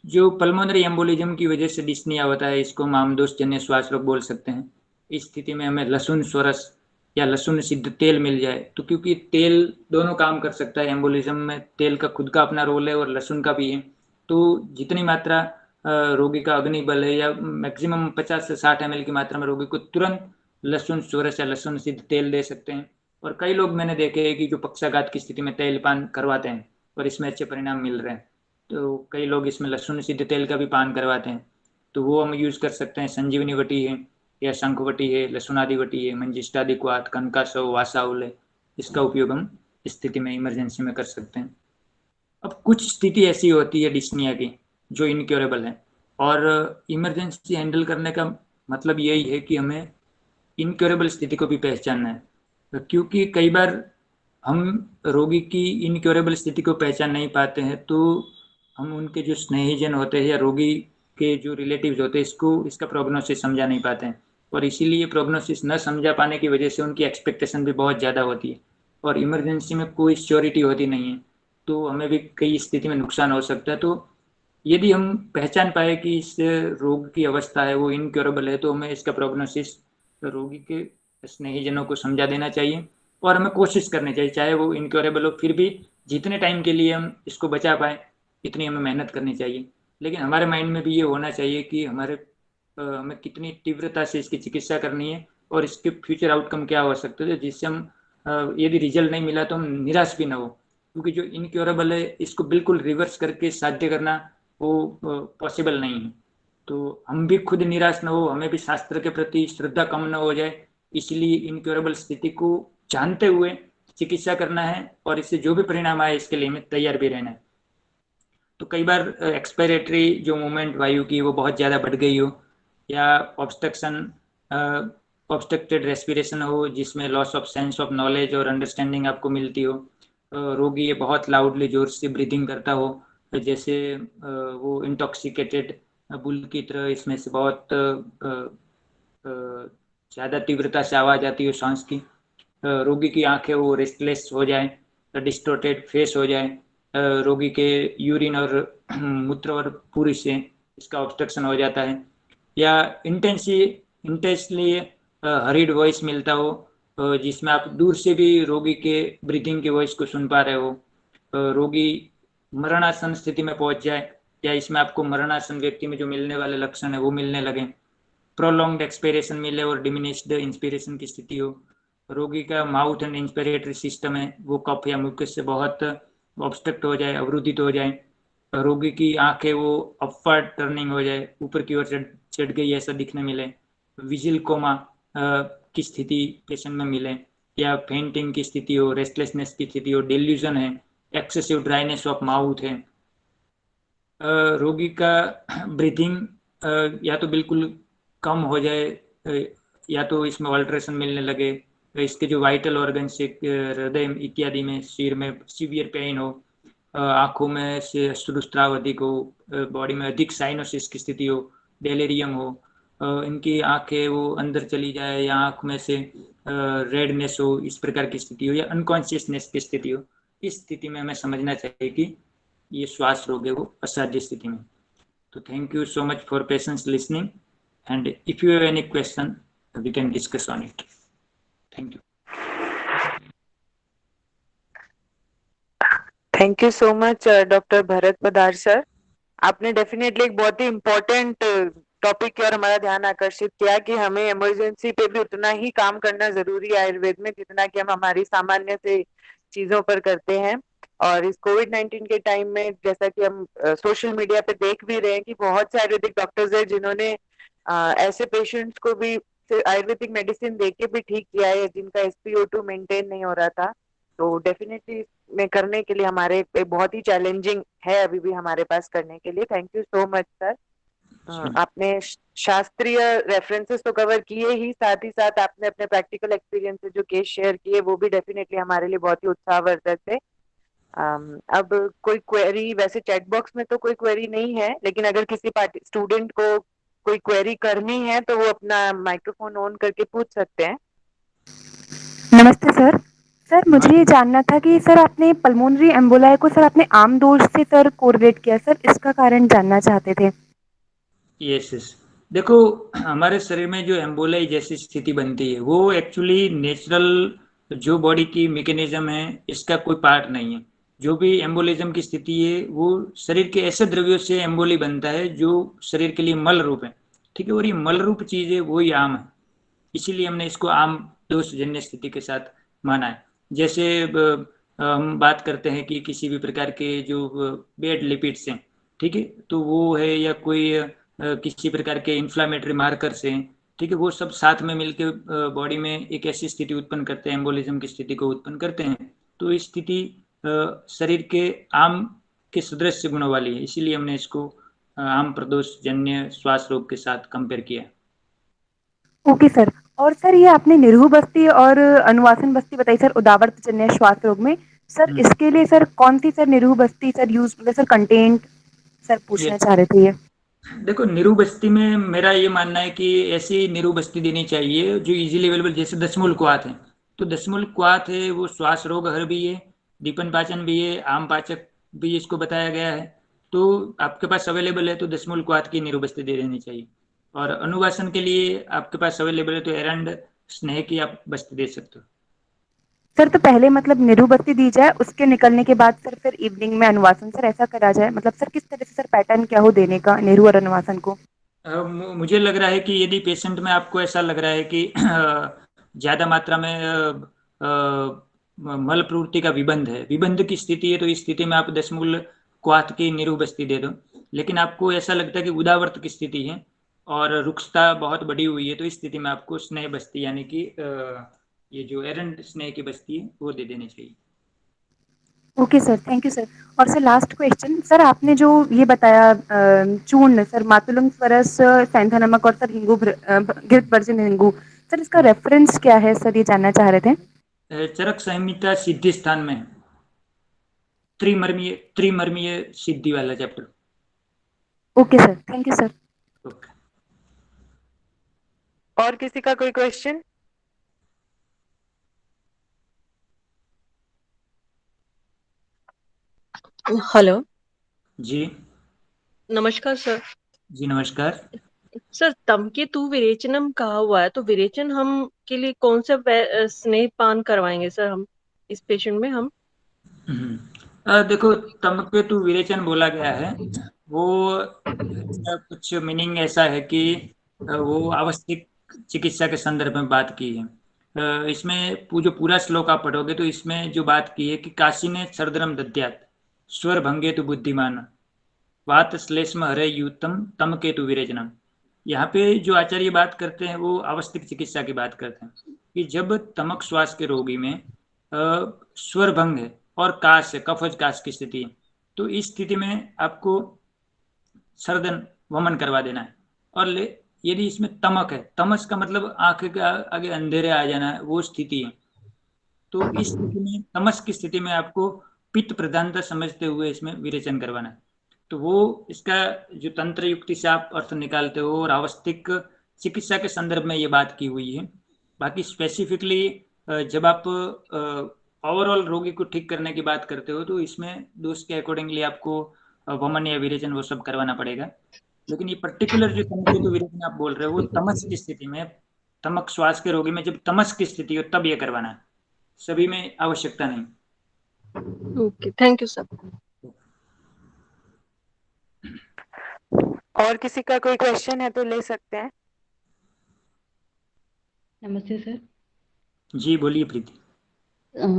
जो पल्मोनरी एम्बोलिज्म की वजह से डिस्निया होता है इसको हम आमदोषजन्य श्वास रोग बोल सकते हैं। इस स्थिति में हमें लहसुन स्वरस या लहसुन सिद्ध तेल मिल जाए तो, क्योंकि तेल दोनों काम कर सकता है, एम्बोलिज्म में तेल का खुद का अपना रोल है और लहसुन का भी है। तो जितनी मात्रा रोगी का अग्निबल है या मैक्सिमम 50 से 60 ml की मात्रा में रोगी को तुरंत लहसुन स्वरस या लहसुन सिद्ध तेल दे सकते हैं। और कई लोग मैंने देखे हैं कि जो पक्षाघात की स्थिति में तेल पान करवाते हैं और इसमें अच्छे परिणाम मिल रहे हैं। तो कई लोग इसमें लहसुन सिद्ध तेल का भी पान करवाते हैं, तो वो हम यूज़ कर सकते हैं। संजीवनी वटी है या शंखवटी है, लहसुनादि वटी है, मंजिष्ठादि क्वाथ, कनकासव, वासाउल है, इसका उपयोग हम स्थिति में इमरजेंसी में कर सकते हैं। अब कुछ स्थिति ऐसी होती है डिस्निया की जो इनक्योरेबल है, और इमरजेंसी हैंडल करने का मतलब यही है कि हमें इनक्योरेबल स्थिति को भी पहचानना है। क्योंकि कई बार हम रोगी की इनक्योरेबल स्थिति को पहचान नहीं पाते हैं तो हम उनके जो स्नेहीजन होते हैं या रोगी के जो रिलेटिव्स होते हैं इसका प्रोग्नोसिस समझा नहीं पाते हैं, और इसीलिए प्रोग्नोसिस न समझा पाने की वजह से उनकी एक्सपेक्टेशन भी बहुत ज़्यादा होती है और इमरजेंसी में कोई श्योरिटी होती नहीं है, तो हमें भी कई स्थिति में नुकसान हो सकता है। तो यदि हम पहचान पाए कि इस रोग की अवस्था है वो इनक्योरेबल है तो हमें इसका प्रोग्नोसिस रोगी के स्नेहीजनों को समझा देना चाहिए और हमें कोशिश करनी चाहिए, चाहे वो इनक्योरेबल हो फिर भी जितने टाइम के लिए हम इसको बचा पाए इतनी हमें मेहनत करनी चाहिए। लेकिन हमारे माइंड में भी ये होना चाहिए कि हमें कितनी तीव्रता से इसकी चिकित्सा करनी है और इसके फ्यूचर आउटकम क्या हो सकते हैं, जिससे हम यदि रिजल्ट नहीं मिला तो हम निराश भी ना हो। क्योंकि जो इनक्योरेबल है इसको बिल्कुल रिवर्स करके साध्य करना वो पॉसिबल नहीं है। तो हम भी खुद निराश न हो, हमें भी शास्त्र के प्रति श्रद्धा कम न हो जाए, इसलिए इनक्योरेबल स्थिति को जानते हुए चिकित्सा करना है और इससे जो भी परिणाम आए इसके लिए हमें तैयार भी रहना है। तो कई बार एक्सपायरेटरी जो मूवमेंट वायु की वो बहुत ज़्यादा बढ़ गई हो या ऑब्स्ट्रक्टेड रेस्पिरेशन हो जिसमें loss of sense of knowledge और अंडरस्टैंडिंग आपको मिलती हो, रोगी ये बहुत लाउडली जोर से ब्रीदिंग करता हो, जैसे वो इंटॉक्सिकेटेड बुल की तरह इसमें से बहुत ज़्यादा तीव्रता से आवाज़ आती हो सांस की, रोगी की आंखें वो रेस्टलेस हो जाए, डिस्टोर्टेड फेस हो जाए, रोगी के यूरिन और मूत्र और पूरी से इसका ऑब्स्ट्रक्शन हो जाता है, या इंटेंसली हरीड वॉइस मिलता हो जिसमें आप दूर से भी रोगी के ब्रीथिंग की वॉइस को सुन पा रहे हो, रोगी मरणासन स्थिति में पहुंच जाए या इसमें आपको मरणासन व्यक्ति में जो मिलने वाले लक्षण है वो मिलने लगे, प्रोलॉन्ग्ड एक्सपिरेशन मिले और डिमिनिश्ड इंस्पिरेशन की स्थिति हो, रोगी का माउथ एंड इंस्पिरेटरी सिस्टम है वो कफ या म्यूकस से बहुत ऑब्स्ट्रक्ट हो जाए, अवरुद्धित हो जाए, रोगी की आंखें वो अपवर्ड टर्निंग हो जाए, ऊपर की ओर चढ़ गई ऐसा दिखने मिले, विजिल कोमा की स्थिति पेशेंट में मिले, या फेंटिंग की स्थिति हो, रेस्टलेसनेस की स्थिति हो, डेल्यूजन है, एक्सेसिव ड्राइनेस ऑफ माउथ है, रोगी का ब्रीथिंग या तो बिल्कुल कम हो जाए, या तो इसमें अल्ट्रेशन मिलने लगे, इसके जो वाइटल ऑर्गन से हृदय इत्यादि में, सिर में सीवियर पेन हो, आंखों में से अश्रुस्राव अधिक हो, बॉडी में अधिक साइनोसिस की स्थिति हो, डेलेरियम हो, इनकी आंखें वो अंदर चली जाए, या आंख में से रेडनेस हो, इस प्रकार की स्थिति हो, या अनकॉन्शियसनेस की स्थिति हो, इस स्थिति में हमें समझना चाहिए कि ये श्वास रोग है वो असाध्य स्थिति में। तो thank you so much for patience listening, and if you have any question we can discuss on it. Thank you. Thank you so much doctor Bharat Padar sir. आपने डेफिनेटली एक बहुत ही इम्पोर्टेंट टॉपिक की ओर हमारा ध्यान आकर्षित किया कि हमें इमरजेंसी पे भी उतना ही काम करना जरूरी है आयुर्वेद में जितना कि हम हमारी सामान्य से चीजों पर करते हैं। और इस कोविड-19 के टाइम में जैसा कि हम सोशल मीडिया पे देख भी रहे हैं कि बहुत से आयुर्वेदिक डॉक्टर्स हैं जिन्होंने ऐसे पेशेंट्स को भी आयुर्वेदिक मेडिसिन दे के भी ठीक किया है जिनका SpO2 मेंटेन नहीं हो रहा था। तो डेफिनेटली में करने के लिए हमारे बहुत ही चैलेंजिंग है अभी भी हमारे पास करने के लिए। Thank you so much sir. आपने शास्त्रीय रेफरेंसेस तो कवर किए ही, साथ आपने अपने प्रैक्टिकल एक्सपीरियंस से जो केस शेयर किए वो भी डेफिनेटली हमारे लिए बहुत ही उत्साहवर्धक थे। अब कोई क्वेरी, वैसे चैट बॉक्स में तो कोई क्वेरी नहीं है, लेकिन अगर किसी स्टूडेंट को कोई क्वेरी करनी है तो वो अपना माइक्रोफोन ऑन करके पूछ सकते हैं। नमस्ते सर। सर मुझे ये जानना था कि सर आपने पल्मोनरी एम्बोलाई को सर आपने आम दोष से सर कोरिलेट किया, सर इसका कारण जानना चाहते थे। यस, देखो हमारे शरीर में जो एम्बोलाई जैसी स्थिति बनती है वो एक्चुअली नेचुरल जो बॉडी की मैकेनिज्म है इसका कोई पार्ट नहीं है। जो भी एम्बोलिज्म की स्थिति है वो शरीर के ऐसे द्रव्यों से एम्बोली बनता है जो शरीर के लिए मल रूप है, ठीक है, और ये मल रूप चीज है वही आम है, इसीलिए हमने इसको आम दोषजन्य स्थिति के साथ माना है। जैसे हम बात करते हैं कि किसी भी प्रकार के जो बैड लिपिड्स हैं, ठीक है, तो वो है, या कोई किसी प्रकार के इन्फ्लामेटरी मार्कर्स हैं, ठीक है, वो सब साथ में मिलकर बॉडी में एक ऐसी स्थिति उत्पन्न करते हैं, एम्बोलिज्म की स्थिति को उत्पन्न करते हैं। तो इस स्थिति शरीर के आम के सदृश गुणों वाली है, इसीलिए हमने इसको आम प्रदोषजन्य श्वास रोग के साथ कंपेयर किया। Okay sir. और सर ये आपने निरूह बस्ती और अनुवासन बस्ती बताई सर उदावर्त जन्य श्वास रोग में, सर इसके लिए सर कौन सी सर निरूह बस्ती sir use, sir content sir पूछना चाह रहे थे ये। देखो निरूह बस्ती में मेरा ये मानना है कि ऐसी निरूह बस्ती देनी चाहिए जो इजीली अवेलेबल, जैसे दशमूल क्वाथ है, तो दशमूल क्वाथ है वो श्वास रोग हर भी है, दीपन पाचन भी है, आम पाचक भी इसको बताया गया है, तो आपके पास अवेलेबल है तो दशमूल क्वाथ की निरूह बस्ती दे देनी चाहिए। और अनुवासन के लिए आपके पास अवेलेबल है तो एरंड स्नेह की आप बस्ती दे सकते हो। सर तो पहले मतलब निरूह बस्ती दी जाए, उसके निकलने के बाद सर फिर इवनिंग में अनुवासन, सर ऐसा करा जाए, मतलब सर किस तरह से सर पैटर्न क्या हो देने का निरूह और अनुवासन को। मुझे लग रहा है कि यदि पेशेंट में आपको ऐसा लग रहा है कि ज़्यादा मात्रा में मल प्रवृत्ति का विबंध है, विबंध की स्थिति है, तो इस स्थिति में आप दशमूल क्वाथ की निरूह बस्ती दे दो। लेकिन आपको ऐसा लगता है कि उदावर्त की स्थिति है और रुक्षता बहुत बढ़ी हुई है, तो इस स्थिति में आपको स्नेह बस्ती यानी कि ये जो एरंड स्नेह की बस्ती है वो दे देनी चाहिए। Okay sir, thank you sir. और सर लास्ट क्वेश्चन, सर आपने जो ये बताया चूर्ण सर मातुलंग स्वरस सैंथा नमक और सर हिंगू घृत वर्जिन हिंगू, सर इसका रेफरेंस क्या है सर, ये जानना चाह रहे थे। चरक संहिता सिद्धि स्थान में त्रिमर्मीय सिद्धि वाला chapter. Okay sir, thank you sir. Okay. और किसी का कोई क्वेश्चन? हेलो जी नमस्कार सर। जी नमस्कार। सर तमकेतु विरेचनम कहा हुआ है, तो विरेचन हम के लिए कौन सा स्नेह पान करवाएंगे सर हम इस पेशेंट में हम? देखो तमकेतु विरेचन बोला गया है वो इसका कुछ मीनिंग ऐसा है कि वो आवश्यक चिकित्सा के संदर्भ में बात की है। इसमें जो पूरा श्लोक आप पढ़ोगे तो इसमें जो बात की है कि काशी ने सर्दरम दद्यात, स्वर भंगे तु बुद्धिमान, वात श्लेष्म हरे यूतम तम केतु विरेचनम। यहाँ पे जो आचार्य बात करते हैं वो आवश्यक चिकित्सा की बात करते हैं कि जब तमक श्वास के रोगी में स्वर भंग है और काश है, कफज काश की स्थिति है, तो इस स्थिति में आपको सर्दन वमन करवा देना है। और यदि इसमें तमक है, तमस का मतलब आंख के आगे अंधेरे आ जाना है, वो स्थिति है, तो इस स्थिति में तमस की स्थिति में आपको पित्त प्रधानता समझते हुए इसमें विरेचन करवाना है। तो वो इसका जो तंत्र युक्ति से आप अर्थ निकालते हो और आवश्यक चिकित्सा के संदर्भ में ये बात की हुई है। बाकी स्पेसिफिकली जब आप ओवरऑल रोगी को ठीक करने की बात करते हो तो इसमें दोष के अकॉर्डिंगली आपको वमन या विरेचन वो सब करवाना पड़ेगा। लेकिन ये पर्टिकुलर जो तमक विरेचन आप बोल रहे हो वो तमस की स्थिति में, तमक श्वास के रोगी में जब तमस की स्थिति हो तब ये करवाना है, सभी में आवश्यकता नहीं। Okay, thank you sir. और किसी का कोई क्वेश्चन है तो ले सकते हैं। नमस्ते सर। जी बोलिए प्रीति।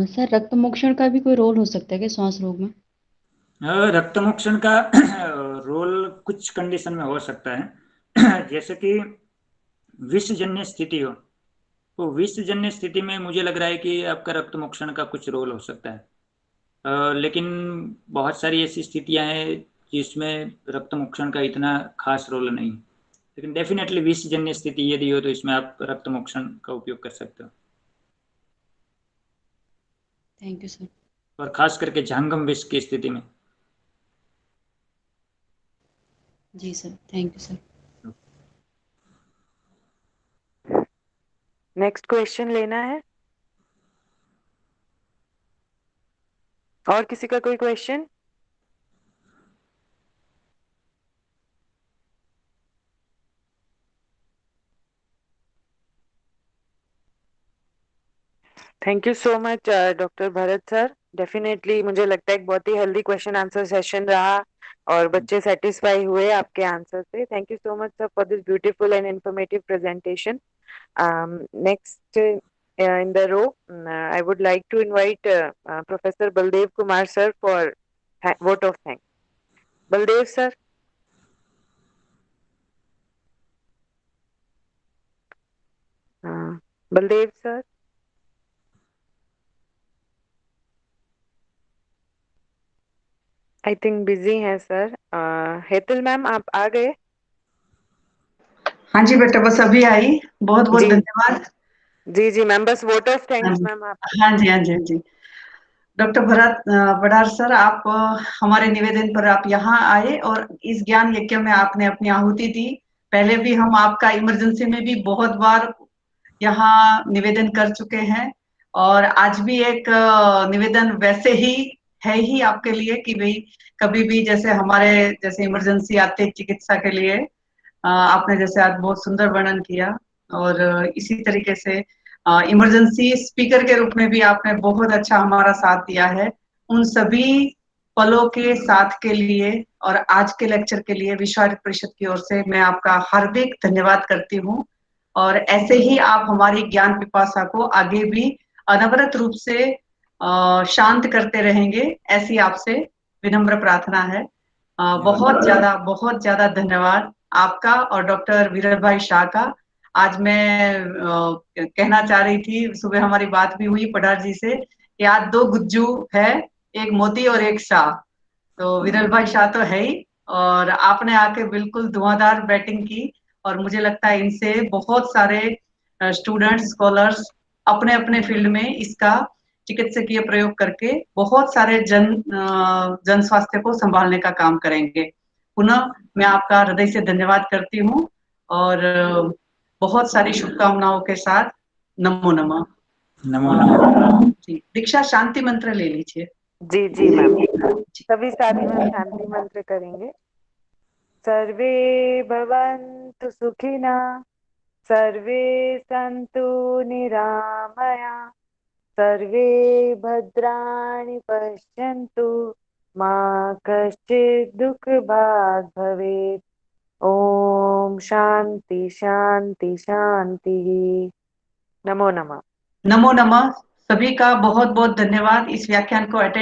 सर रक्त मोक्षण का भी कोई रोल हो सकता है क्या श्वास रोग में? रक्त मोक्षण का रोल कुछ कंडीशन में हो सकता है जैसे कि विषजन्य स्थिति हो, तो विषजन्य स्थिति में मुझे लग रहा है कि आपका रक्त मोक्षण का कुछ रोल हो सकता है। लेकिन बहुत सारी ऐसी स्थितियां हैं जिसमें रक्त मोक्षण का इतना खास रोल नहीं, लेकिन डेफिनेटली विषजन्य स्थिति यदि हो तो इसमें आप रक्त मोक्षण का उपयोग कर सकते हो। Thank you sir. और खास करके झांगम विष की स्थिति में। जी sir, thank you sir. Next question लेना है और किसी का कोई question? Thank you so much doctor Bharat sir. Definitely मुझे लगता है एक बहुत ही हेल्दी क्वेश्चन आंसर सेशन रहा और बच्चे सेटिस्फाई हुए आपके आंसर से। Thank you so much sir for this beautiful and informative presentation. Next in the row, I would like to invite Professor Baldev Kumar sir for vote of thanks. Baldev sir. Baldev sir. I think busy है sir. Hetal ma'am आप आ गए? हाँ जी बेटा, बस अभी आई। बहुत बहुत धन्यवाद। जी जी मैम, बस वोट ऑफ थैंक्स मैम आप। हाँ जी हाँ जी हाँ जी। डॉक्टर भरत बड़ार सर, आप हमारे निवेदन पर आप यहाँ आए और इस ज्ञान यज्ञ में आपने अपनी आहुति दी। पहले भी हम आपका इमरजेंसी में भी बहुत बार यहाँ निवेदन कर चुके हैं और आज भी एक निवेदन वैसे ही है ही आपके लिए कि भाई कभी भी जैसे हमारे जैसे इमरजेंसी आते है चिकित्सा के लिए, आपने जैसे आज बहुत सुंदर वर्णन किया और इसी तरीके से इमरजेंसी स्पीकर के रूप में भी आपने बहुत अच्छा हमारा साथ दिया है। उन सभी पलों के साथ के लिए और आज के लेक्चर के लिए विश्व आयुर्वेद परिषद की ओर से मैं आपका हार्दिक धन्यवाद करती हूँ और ऐसे ही आप हमारी ज्ञान पिपासा को आगे भी अनवरत रूप से शांत करते रहेंगे, ऐसी आपसे विनम्र प्रार्थना है। बहुत ज्यादा धन्यवाद आपका और डॉक्टर वीरल भाई शाह का। आज मैं कहना चाह रही थी, सुबह हमारी बात भी हुई पठार जी से कि आज दो गुज्जू है, एक मोदी और एक शाह। तो वीरल भाई शाह तो है ही और आपने आके बिल्कुल धुआंधार बैटिंग की और मुझे लगता है इनसे बहुत सारे स्टूडेंट्स स्कॉलर्स अपने अपने फील्ड में इसका चिकित्सकीय प्रयोग करके बहुत सारे जन स्वास्थ्य को संभालने का काम करेंगे। पुनः मैं आपका हृदय से धन्यवाद करती हूँ और बहुत सारी शुभकामनाओं के साथ नमो नमः। नमो नमः। जी, दीक्षा शांति मंत्र ले लीजिए। जी जी मैम, सभी साथ में शांति मंत्र करेंगे। सर्वे भवन्तु सुखिनः, सर्वे सन्तु निरामया, सर्वे भद्राणि पश्यन्तु, मा कश्चित् दुःखभाग् भवेत्। ओम शांति शांति शांति। नमो नमः। नमो नमः। सभी का बहुत बहुत धन्यवाद इस व्याख्यान को अटेंड